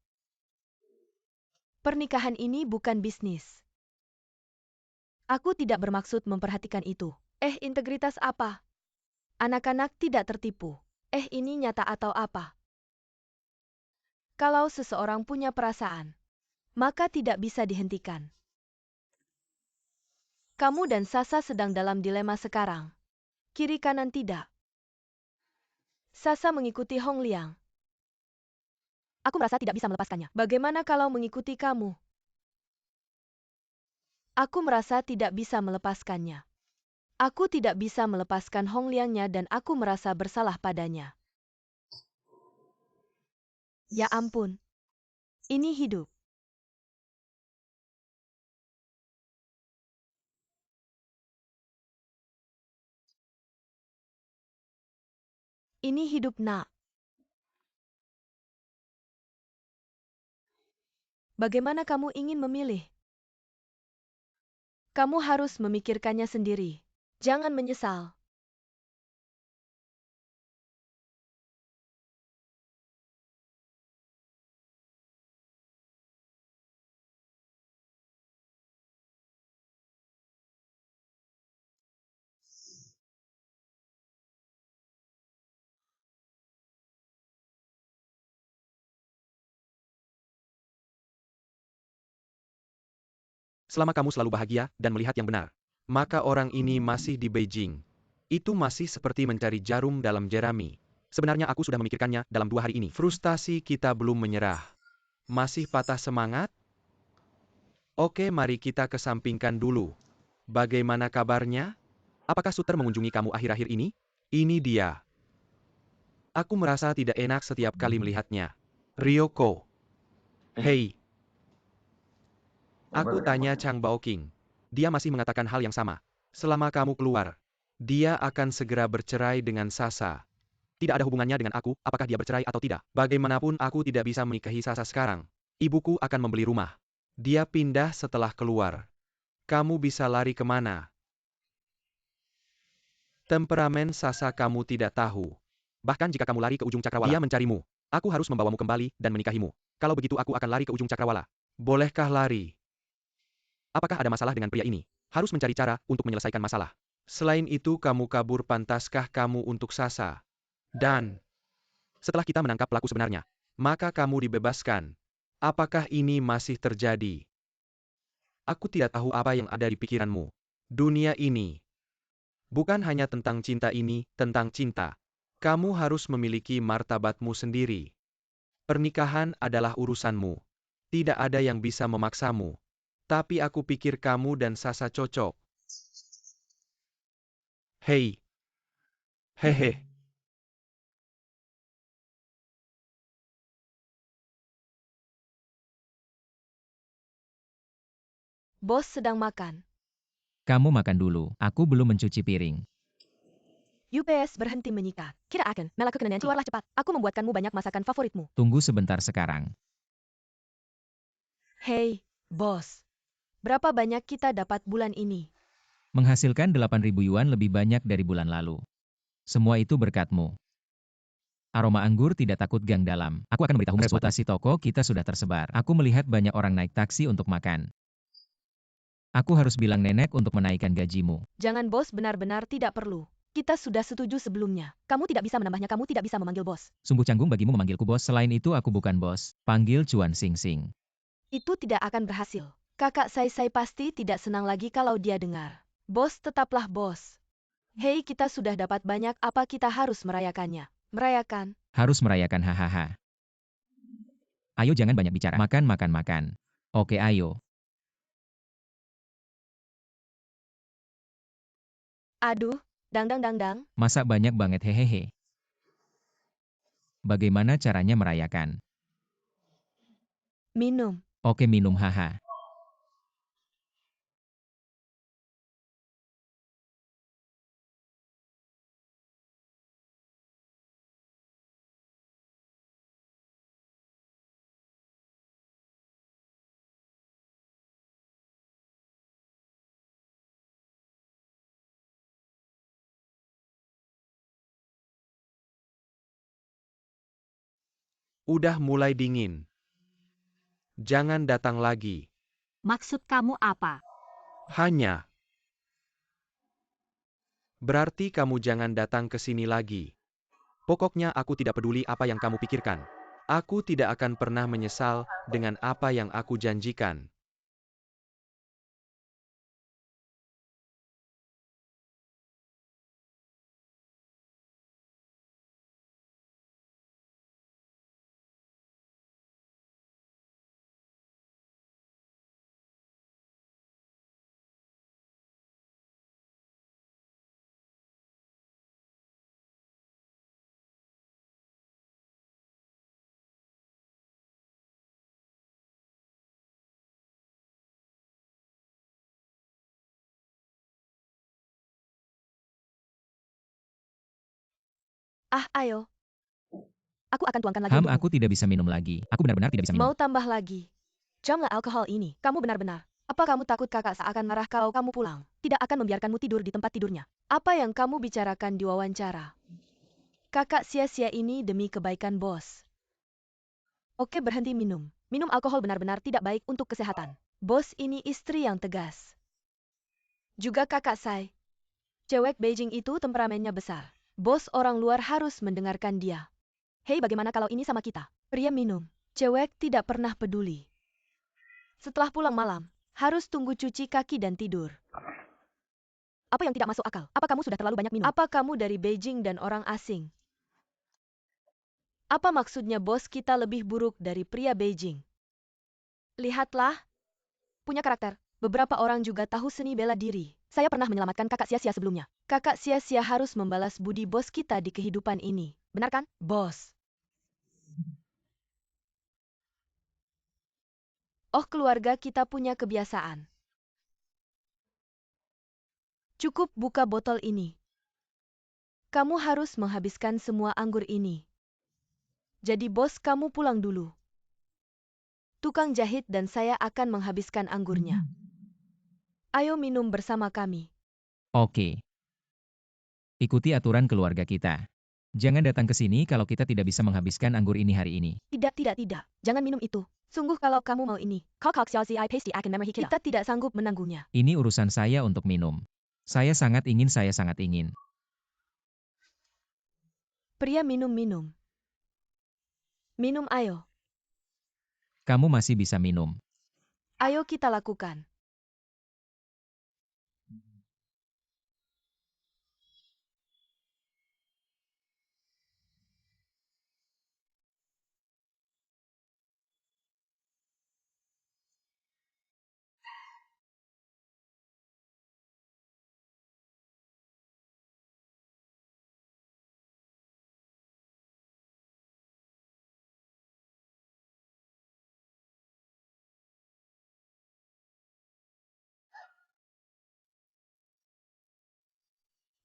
Pernikahan ini bukan bisnis. Aku tidak bermaksud memperhatikan itu. Integritas apa? Anak-anak tidak tertipu. Ini nyata atau apa? Kalau seseorang punya perasaan, maka tidak bisa dihentikan. Kamu dan Sasa sedang dalam dilema sekarang. Kiri kanan tidak. Sasa mengikuti Hong Liang. Aku merasa tidak bisa melepaskannya. Bagaimana kalau mengikuti kamu? Aku merasa tidak bisa melepaskannya. Aku tidak bisa melepaskan Hong Liangnya dan aku merasa bersalah padanya. Ya ampun. Ini hidup. Ini hidup, nak. Bagaimana kamu ingin memilih? Kamu harus memikirkannya sendiri. Jangan menyesal. Selama kamu selalu bahagia dan melihat yang benar, maka orang ini masih di Beijing. Itu masih seperti mencari jarum dalam jerami. Sebenarnya aku sudah memikirkannya dalam 2 hari ini. Frustasi kita belum menyerah. Masih patah semangat? Oke, mari kita kesampingkan dulu. Bagaimana kabarnya? Apakah Suter mengunjungi kamu akhir-akhir ini? Ini dia. Aku merasa tidak enak setiap kali melihatnya. Ryoko. Hei. Aku tanya Chang Baoking. Dia masih mengatakan hal yang sama. Selama kamu keluar, dia akan segera bercerai dengan Sasa. Tidak ada hubungannya dengan aku, apakah dia bercerai atau tidak. Bagaimanapun aku tidak bisa menikahi Sasa sekarang. Ibuku akan membeli rumah. Dia pindah setelah keluar. Kamu bisa lari kemana? Temperamen Sasa kamu tidak tahu. Bahkan jika kamu lari ke ujung cakrawala, dia mencarimu. Aku harus membawamu kembali dan menikahimu. Kalau begitu aku akan lari ke ujung cakrawala. Bolehkah lari? Apakah ada masalah dengan pria ini? Harus mencari cara untuk menyelesaikan masalah. Selain itu kamu kabur, pantaskah kamu untuk Sasa? Dan setelah kita menangkap pelaku sebenarnya, maka kamu dibebaskan. Apakah ini masih terjadi? Aku tidak tahu apa yang ada di pikiranmu. Dunia ini bukan hanya tentang cinta ini, tentang cinta. Kamu harus memiliki martabatmu sendiri. Pernikahan adalah urusanmu. Tidak ada yang bisa memaksamu. Tapi aku pikir kamu dan Sasa cocok. Hei. Hehe. Bos sedang makan. Kamu makan dulu, aku belum mencuci piring. UPS berhenti menyikat. Kira akan, Melaka kekenangan keluarlah cepat. Aku membuatkanmu banyak masakan favoritmu. Tunggu sebentar sekarang. Hei, bos. Berapa banyak kita dapat bulan ini? Menghasilkan 8.000 yuan lebih banyak dari bulan lalu. Semua itu berkatmu. Aroma anggur tidak takut gang dalam. Aku akan memberitahumu sesuatu. Reputasi toko kita sudah tersebar. Aku melihat banyak orang naik taksi untuk makan. Aku harus bilang nenek untuk menaikkan gajimu. Jangan, bos, benar-benar tidak perlu. Kita sudah setuju sebelumnya. Kamu tidak bisa menambahnya, kamu tidak bisa memanggil bos. Sungguh canggung bagimu memanggilku bos. Selain itu aku bukan bos. Panggil Cuan Sing Sing. Itu tidak akan berhasil. Kakak saya pasti tidak senang lagi kalau dia dengar. Bos, tetaplah bos. Hei, kita sudah dapat banyak, apa kita harus merayakannya? Merayakan. Harus merayakan, hahaha. Ayo jangan banyak bicara. Makan, makan, makan. Oke, ayo. Aduh, dang. Masak banyak banget, hehehe. Bagaimana caranya merayakan? Minum. Oke, minum, haha. Udah mulai dingin. Jangan datang lagi. Maksud kamu apa? Hanya. Berarti kamu jangan datang ke sini lagi. Pokoknya aku tidak peduli apa yang kamu pikirkan. Aku tidak akan pernah menyesal dengan apa yang aku janjikan. Ah, ayo. Aku akan tuangkan lagi untukmu. Aku tidak bisa minum lagi. Aku benar-benar tidak bisa minum. Mau tambah lagi? Jamlah alkohol ini. Kamu benar-benar. Apa kamu takut kakak seakan marah kalau kamu pulang? Tidak akan membiarkanmu tidur di tempat tidurnya. Apa yang kamu bicarakan di wawancara? Kakak sia-sia ini demi kebaikan bos. Oke, berhenti minum. Minum alkohol benar-benar tidak baik untuk kesehatan. Bos ini istri yang tegas. Juga kakak Sai. Cewek Beijing itu temperamennya besar. Bos orang luar harus mendengarkan dia. Hei, bagaimana kalau ini sama kita? Pria minum. Cewek tidak pernah peduli. Setelah pulang malam, harus tunggu cuci kaki dan tidur. Apa yang tidak masuk akal? Apa kamu sudah terlalu banyak minum? Apa kamu dari Beijing dan orang asing? Apa maksudnya bos kita lebih buruk dari pria Beijing? Lihatlah. Punya karakter. Beberapa orang juga tahu seni bela diri. Saya pernah menyelamatkan kakak sia-sia sebelumnya. Kakak sia-sia harus membalas budi bos kita di kehidupan ini. Benar kan, bos? Oh, keluarga kita punya kebiasaan. Cukup buka botol ini. Kamu harus menghabiskan semua anggur ini. Jadi bos kamu pulang dulu. Tukang jahit dan saya akan menghabiskan anggurnya. Ayo minum bersama kami. Oke. Ikuti aturan keluarga kita. Jangan datang ke sini kalau kita tidak bisa menghabiskan anggur ini hari ini. Tidak, tidak, tidak. Jangan minum itu. Sungguh kalau kamu mau ini. Kita tidak sanggup menanggungnya. Ini urusan saya untuk minum. Saya sangat ingin. Pria minum-minum. Minum ayo. Kamu masih bisa minum. Ayo kita lakukan.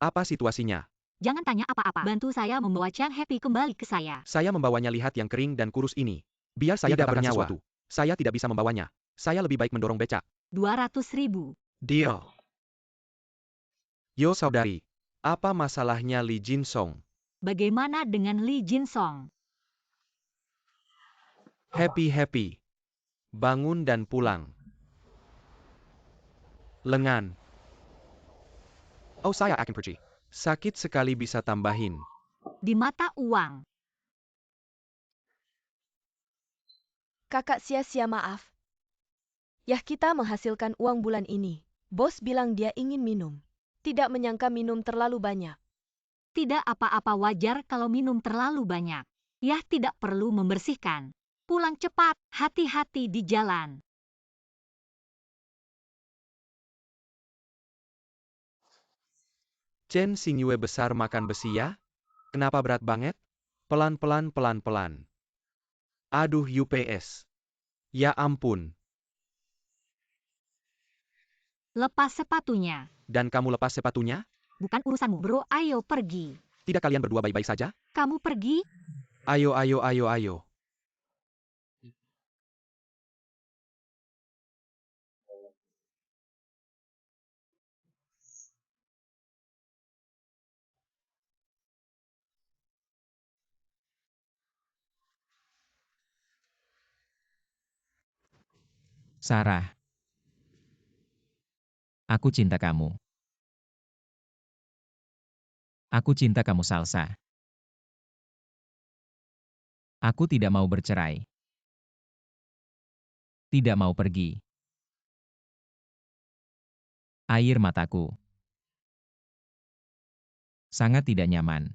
Apa situasinya? Jangan tanya apa-apa. Bantu saya membawa Chang Happy kembali ke saya. Saya membawanya lihat yang kering dan kurus ini. Biar saya Tidak katakan bernyawa. sesuatu. Saya tidak bisa membawanya. Saya lebih baik mendorong becak. 200.000. Deal. Yo saudari. Apa masalahnya Li Jinsong? Bagaimana dengan Lee Jin Song? Happy. Bangun dan pulang. Lengan. Oh, saya akan pergi. Sakit sekali bisa tambahin. Di mata uang. Kakak sia-sia maaf. Yah, kita menghasilkan uang bulan ini. Bos bilang dia ingin minum. Tidak menyangka minum terlalu banyak. Tidak apa-apa, wajar kalau minum terlalu banyak. Yah, tidak perlu membersihkan. Pulang cepat, hati-hati di jalan. Chen Xingyue besar makan besi ya? Kenapa berat banget? Pelan-pelan. Aduh UPS. Ya ampun. Lepas sepatunya. Dan kamu lepas sepatunya? Bukan urusanmu, bro. Ayo pergi. Tidak kalian berdua baik-baik saja? Kamu pergi? Ayo. Sarah. Aku cinta kamu. Aku cinta kamu, Salsa. Aku tidak mau bercerai. Tidak mau pergi. Air mataku. Sangat tidak nyaman.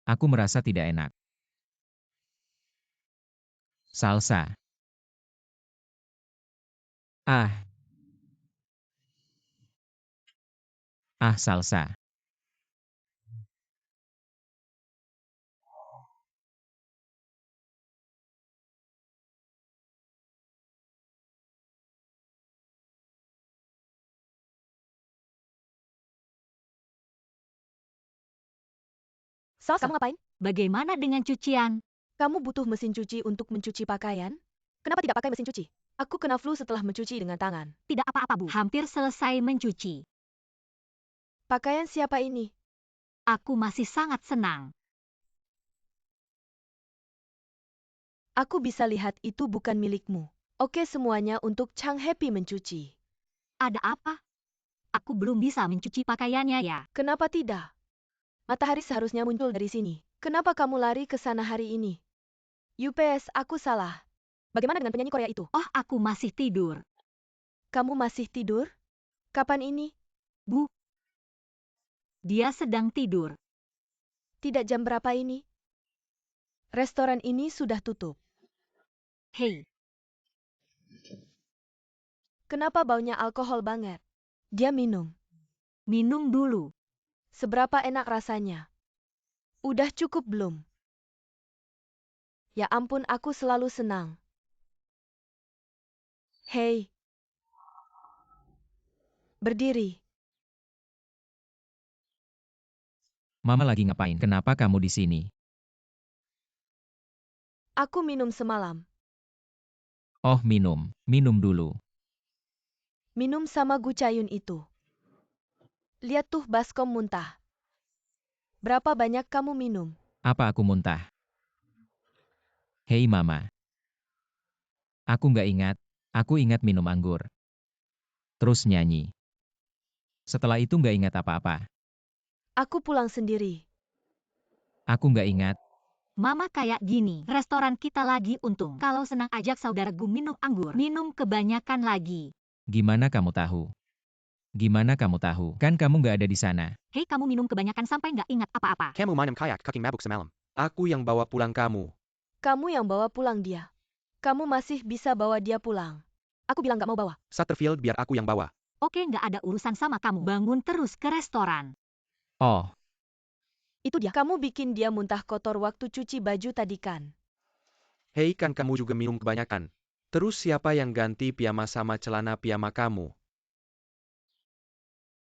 Aku merasa tidak enak. Salsa. Ah, Salsa. Salsa, kamu ngapain? Bagaimana dengan cucian? Kamu butuh mesin cuci untuk mencuci pakaian? Kenapa tidak pakai mesin cuci? Aku kena flu setelah mencuci dengan tangan. Tidak apa-apa, Bu. Hampir selesai mencuci. Pakaian siapa ini? Aku masih sangat senang. Aku bisa lihat itu bukan milikmu. Oke, semuanya untuk Chang Happy mencuci. Ada apa? Aku belum bisa mencuci pakaiannya ya. Kenapa tidak? Matahari seharusnya muncul dari sini. Kenapa kamu lari ke sana hari ini? UPS, aku salah. Bagaimana dengan penyanyi Korea itu? Oh, aku masih tidur. Kamu masih tidur? Kapan ini? Bu. Dia sedang tidur. Tidak jam berapa ini? Restoran ini sudah tutup. Hei, Kenapa baunya alkohol banget? Dia minum. minum dulu. Seberapa enak rasanya? Udah cukup belum? Ya ampun, aku selalu senang. Hei. Berdiri. Mama lagi ngapain? Kenapa kamu di sini? Aku minum semalam. Oh, minum. Minum dulu. Minum sama Gu Cayun itu. Lihat tuh baskom muntah. Berapa banyak kamu minum? Apa aku muntah? Hei Mama. Aku nggak ingat. Aku ingat minum anggur. Terus nyanyi. Setelah itu nggak ingat apa-apa. Aku pulang sendiri. Aku nggak ingat. Mama kayak gini, restoran kita lagi untung. Kalau senang ajak saudaraku minum anggur, minum kebanyakan lagi. Gimana kamu tahu? Gimana kamu tahu? Kan kamu nggak ada di sana. Hei, kamu minum kebanyakan sampai nggak ingat apa-apa. Kamu mainem kayak kaking mabuk semalam. Aku yang bawa pulang kamu. Kamu yang bawa pulang dia. Kamu masih bisa bawa dia pulang. Aku bilang gak mau bawa. Sutterfield biar aku yang bawa. Oke, nggak ada urusan sama kamu. Bangun terus ke restoran. Oh, Itu dia. Kamu bikin dia muntah kotor waktu cuci baju tadi kan? Hei, kan kamu juga minum kebanyakan. Terus siapa yang ganti piyama sama celana piyama kamu?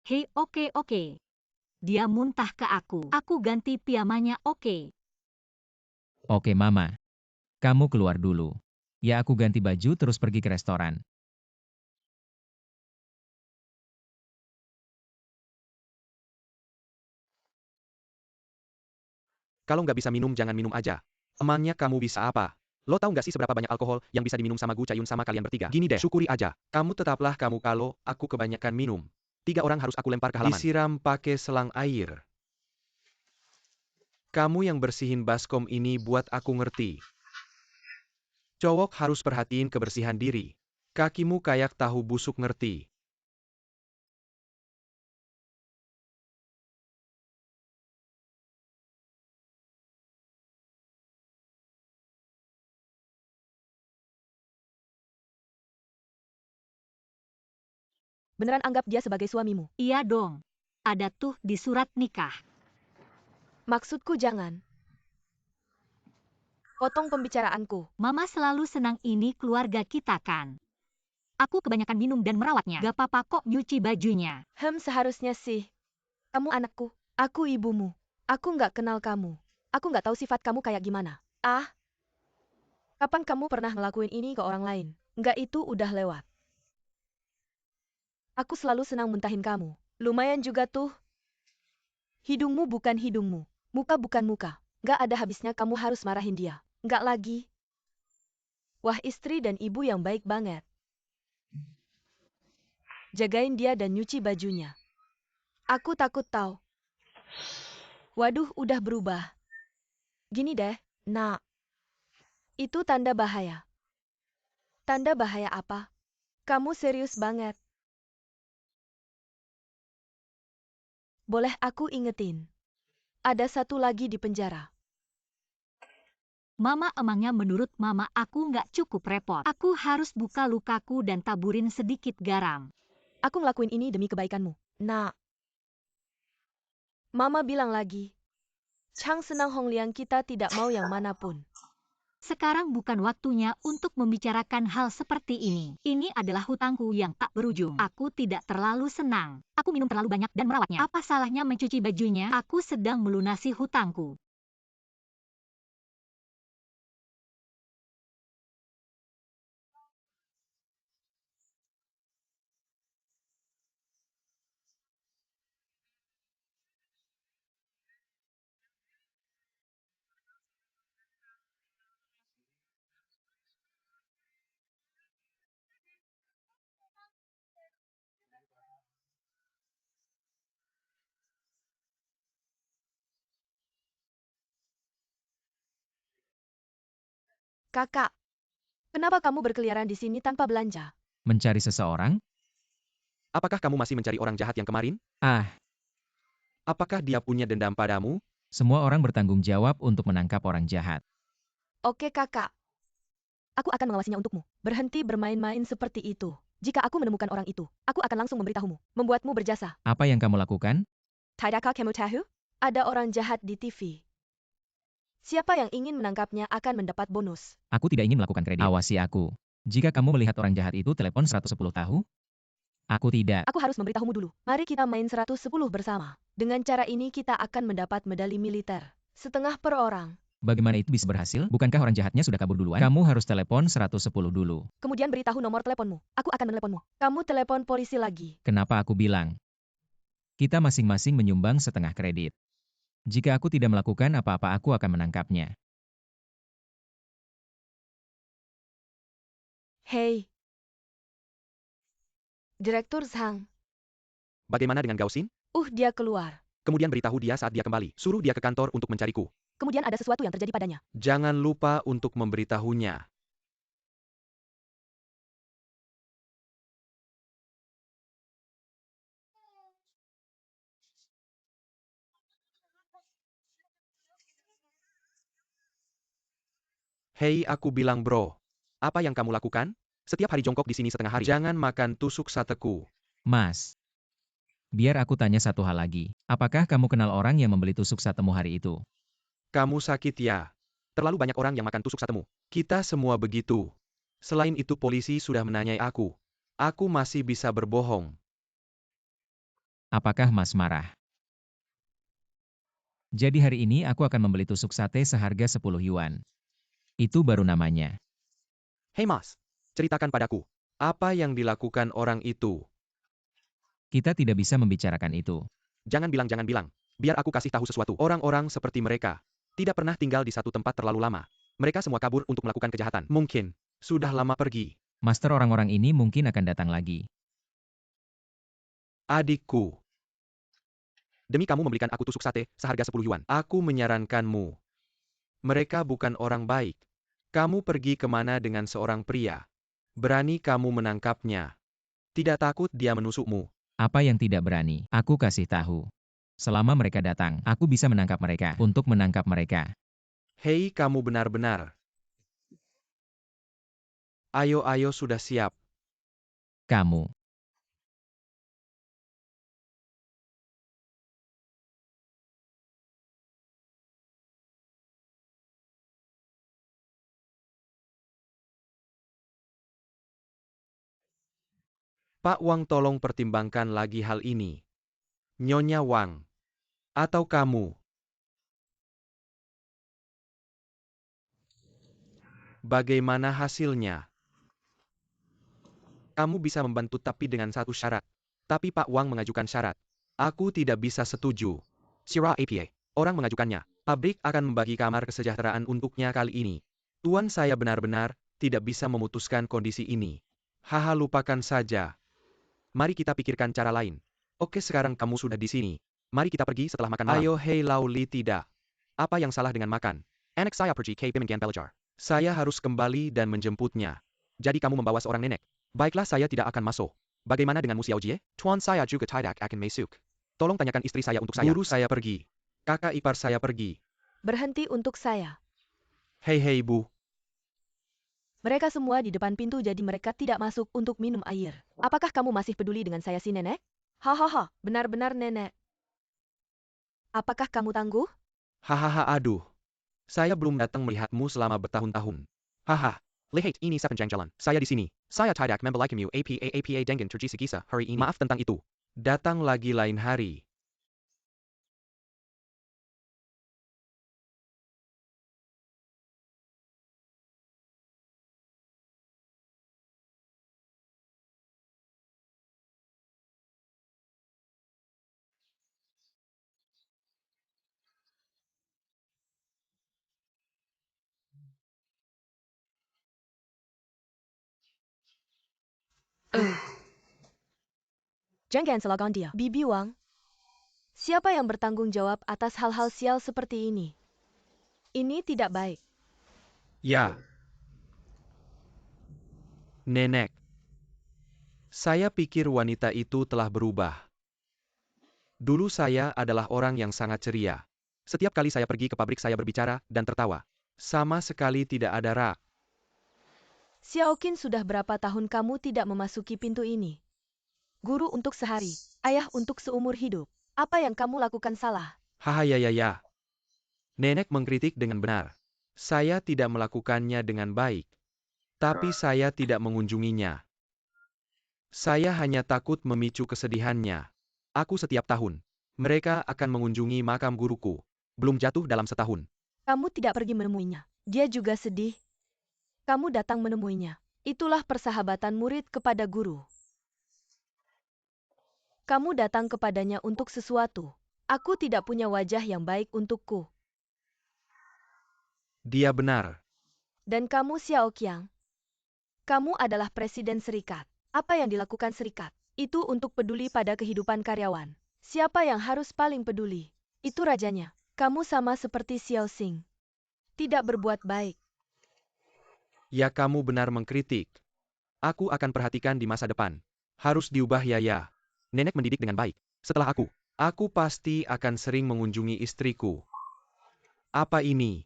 Hei, oke. Dia muntah ke aku. Aku ganti piyamanya, oke. oke Mama. Kamu keluar dulu. Ya aku ganti baju terus pergi ke restoran. Kalau nggak bisa minum jangan minum aja. Emangnya kamu bisa apa? Lo tahu nggak sih seberapa banyak alkohol yang bisa diminum sama Gu Cayun sama kalian bertiga? Gini deh, syukuri aja. Kamu tetaplah kamu kalau aku kebanyakan minum. 3 orang harus aku lempar ke halaman. Disiram pakai selang air. Kamu yang bersihin baskom ini buat aku ngerti. Cowok harus perhatiin kebersihan diri. Kakimu kayak tahu busuk ngerti. Beneran anggap dia sebagai suamimu? Iya dong. Ada tuh di surat nikah. Maksudku jangan. Potong pembicaraanku. Mama selalu senang ini keluarga kita kan. Aku kebanyakan minum dan merawatnya. Gak apa-apa kok nyuci bajunya. Seharusnya sih. Kamu anakku. Aku ibumu. Aku nggak kenal kamu. Aku nggak tahu sifat kamu kayak gimana. Ah. Kapan kamu pernah ngelakuin ini ke orang lain? Nggak, itu udah lewat. Aku selalu senang muntahin kamu. Lumayan juga tuh. Hidungmu bukan hidungmu. Muka bukan muka. Nggak ada habisnya kamu harus marahin dia. Nggak lagi. Wah, istri dan ibu yang baik banget. Jagain dia dan nyuci bajunya. Aku takut tahu. Waduh, udah berubah. Gini deh, nak. Itu tanda bahaya. Tanda bahaya apa? Kamu serius banget. Boleh aku ingetin? Ada satu lagi di penjara. Mama, emangnya menurut Mama aku nggak cukup repot? Aku harus buka lukaku dan taburin sedikit garam. Aku ngelakuin ini demi kebaikanmu. Nak. Mama bilang lagi. Chang Senang Hong Liang, kita tidak mau yang manapun. Sekarang bukan waktunya untuk membicarakan hal seperti ini. Ini adalah hutangku yang tak berujung. Aku tidak terlalu senang. Aku minum terlalu banyak dan merawatnya. Apa salahnya mencuci bajunya? Aku sedang melunasi hutangku. Kakak, kenapa kamu berkeliaran di sini tanpa belanja? Mencari seseorang? Apakah kamu masih mencari orang jahat yang kemarin? Ah, Apakah dia punya dendam padamu? semua orang bertanggung jawab untuk menangkap orang jahat. Oke kakak. Aku akan mengawasinya untukmu. Berhenti bermain-main seperti itu. Jika aku menemukan orang itu, aku akan langsung memberitahumu. Membuatmu berjasa. Apa yang kamu lakukan? Tidakkah kamu tahu? Ada orang jahat di TV. Siapa yang ingin menangkapnya akan mendapat bonus. Aku tidak ingin melakukan kredit. Awasi aku. Jika kamu melihat orang jahat itu, telepon 110 tahu? Aku tidak. Aku harus memberitahumu dulu. Mari kita main 110 bersama. Dengan cara ini kita akan mendapat medali militer. Setengah per orang. Bagaimana itu bisa berhasil? Bukankah orang jahatnya sudah kabur duluan? Kamu harus telepon 110 dulu. Kemudian beritahu nomor teleponmu. Aku akan meneleponmu. Kamu telepon polisi lagi. Kenapa aku bilang? Kita masing-masing menyumbang setengah kredit. Jika aku tidak melakukan apa-apa, aku akan menangkapnya. Hei. Direktur Zhang. Bagaimana dengan Gausin? Dia keluar. Kemudian beritahu dia saat dia kembali. Suruh dia ke kantor untuk mencariku. Kemudian ada sesuatu yang terjadi padanya. Jangan lupa untuk memberitahunya. Hei, aku bilang bro. Apa yang kamu lakukan? Setiap hari jongkok di sini setengah hari. Jangan makan tusuk sateku. Mas, biar aku tanya satu hal lagi. Apakah kamu kenal orang yang membeli tusuk satemu hari itu? Kamu sakit ya? Terlalu banyak orang yang makan tusuk satemu. Kita semua begitu. Selain itu polisi sudah menanyai aku. Aku masih bisa berbohong. Apakah Mas marah? Jadi hari ini aku akan membeli tusuk sate seharga 10 yuan. Itu baru namanya. Hei mas, ceritakan padaku. Apa yang dilakukan orang itu? Kita tidak bisa membicarakan itu. Jangan bilang. Biar aku kasih tahu sesuatu. Orang-orang seperti mereka tidak pernah tinggal di satu tempat terlalu lama. Mereka semua kabur untuk melakukan kejahatan. Mungkin sudah lama pergi. Master, orang-orang ini mungkin akan datang lagi. Adikku. Demi kamu membelikan aku tusuk sate seharga 10 yuan. Aku menyarankanmu. Mereka bukan orang baik. Kamu pergi kemana dengan seorang pria? Berani kamu menangkapnya? Tidak takut dia menusukmu? Apa yang tidak berani? Aku kasih tahu. Selama mereka datang, aku bisa menangkap mereka. Untuk menangkap mereka. Hei, kamu benar-benar. Ayo sudah siap. Kamu. Pak Wang, tolong pertimbangkan lagi hal ini. Nyonya Wang. Atau kamu. Bagaimana hasilnya? Kamu bisa membantu tapi dengan satu syarat. Tapi Pak Wang mengajukan syarat. Aku tidak bisa setuju. Sira APA. Orang mengajukannya. Pabrik akan membagi kamar kesejahteraan untuknya kali ini. Tuan saya benar-benar tidak bisa memutuskan kondisi ini. Haha, lupakan saja. Mari kita pikirkan cara lain. Oke, sekarang kamu sudah di sini. Mari kita pergi setelah makan malam. Ayo, hei Lauli, tidak. Apa yang salah dengan makan? Anak saya pergi ke Bimbingan belajar. Saya harus kembali dan menjemputnya. Jadi kamu membawa seorang nenek. Baiklah, saya tidak akan masuk. Bagaimana denganmu Xiao Jie? Tuan saya juga tidak akan masuk. Tolong tanyakan istri saya untuk saya. Guru saya pergi. Kakak ipar saya pergi. Berhenti untuk saya. Hei Bu. Mereka semua di depan pintu jadi mereka tidak masuk untuk minum air. Apakah kamu masih peduli dengan saya si nenek? Hahaha, benar-benar nenek. Apakah kamu tangguh? Hahaha, aduh. Saya belum datang melihatmu selama bertahun-tahun. Haha. Lihat ini sepanjang jalan. Saya di sini. Saya tidak membelaikanmu apa dengan terjadi segisa hari ini. Maaf tentang itu. Datang lagi lain hari. Jangan salahkan dia. Bibi Wang. Siapa yang bertanggung jawab atas hal-hal sial seperti ini? Ini tidak baik. Ya. Nenek. Saya pikir wanita itu telah berubah. Dulu saya adalah orang yang sangat ceria. Setiap kali saya pergi ke pabrik saya berbicara dan tertawa. Sama sekali tidak ada rak. Xiaoqin, sudah berapa tahun kamu tidak memasuki pintu ini? Guru untuk sehari, ayah untuk seumur hidup. Apa yang kamu lakukan salah? Haha, ya. Nenek mengkritik dengan benar. Saya tidak melakukannya dengan baik. Tapi saya tidak mengunjunginya. Saya hanya takut memicu kesedihannya. Aku setiap tahun. Mereka akan mengunjungi makam guruku. Belum jatuh dalam setahun. Kamu tidak pergi menemuinya. Dia juga sedih. Kamu datang menemuinya. Itulah persahabatan murid kepada guru. Kamu datang kepadanya untuk sesuatu. Aku tidak punya wajah yang baik untukku. Dia benar. Dan kamu Xiao Qiang. Kamu adalah presiden serikat. Apa yang dilakukan serikat? Itu untuk peduli pada kehidupan karyawan. Siapa yang harus paling peduli? Itu rajanya. Kamu sama seperti Xiao Xing. Tidak berbuat baik. Ya, kamu benar mengkritik. Aku akan perhatikan di masa depan. Harus diubah ya. Nenek mendidik dengan baik. Setelah aku pasti akan sering mengunjungi istriku. Apa ini?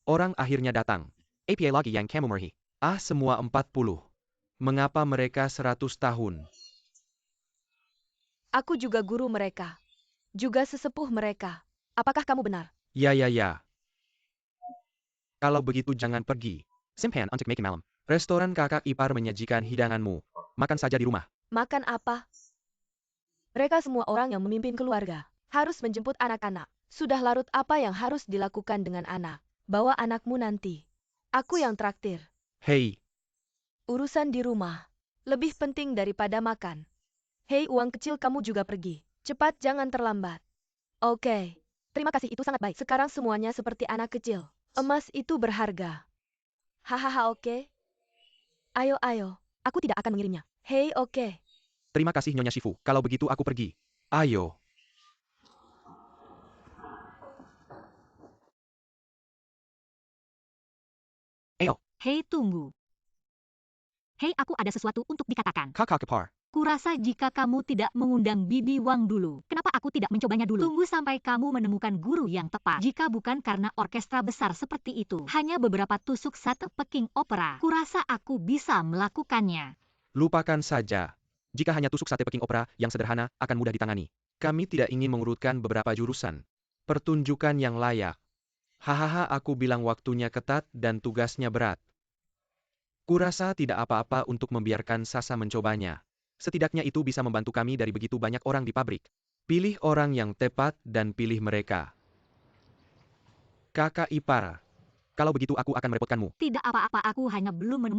Orang akhirnya datang. Apa lagi yang kamu meraih? Semua 40. Mengapa mereka 100 tahun? Aku juga guru mereka. Juga sesepuh mereka. Apakah kamu benar? Ya. Kalau begitu jangan pergi. Simpan untuk makan malam. Restoran kakak ipar menyajikan hidanganmu. Makan saja di rumah. Makan apa? Mereka semua orang yang memimpin keluarga. Harus menjemput anak-anak. Sudah larut apa yang harus dilakukan dengan anak. Bawa anakmu nanti. Aku yang traktir. Hei, Urusan di rumah. Lebih penting daripada makan. Hei, uang kecil, kamu juga pergi. Cepat, jangan terlambat. Oke. Terima kasih, itu sangat baik. Sekarang semuanya seperti anak kecil. Emas itu berharga. Hahaha, oke. Ayo. Aku tidak akan mengirimnya. Hei, oke. terima kasih Nyonya Shifu. Kalau begitu aku pergi. Ayo. Hei, tunggu. Hei, aku ada sesuatu untuk dikatakan. Kakak ipar. Kurasa jika kamu tidak mengundang Bibi Wang dulu, kenapa aku tidak mencobanya dulu? Tunggu sampai kamu menemukan guru yang tepat. Jika bukan karena orkestra besar seperti itu, hanya beberapa tusuk sate Peking opera, kurasa aku bisa melakukannya. Lupakan saja. Jika hanya tusuk sate Peking opera yang sederhana, akan mudah ditangani. Kami tidak ingin mengurutkan beberapa jurusan. Pertunjukan yang layak. Hahaha, aku bilang waktunya ketat dan tugasnya berat. Kurasa tidak apa-apa untuk membiarkan Sasa mencobanya. Setidaknya itu bisa membantu kami dari begitu banyak orang di pabrik. Pilih orang yang tepat dan pilih mereka. Kakak ipar. Kalau begitu aku akan merepotkanmu. Tidak apa-apa, aku hanya belum menemukan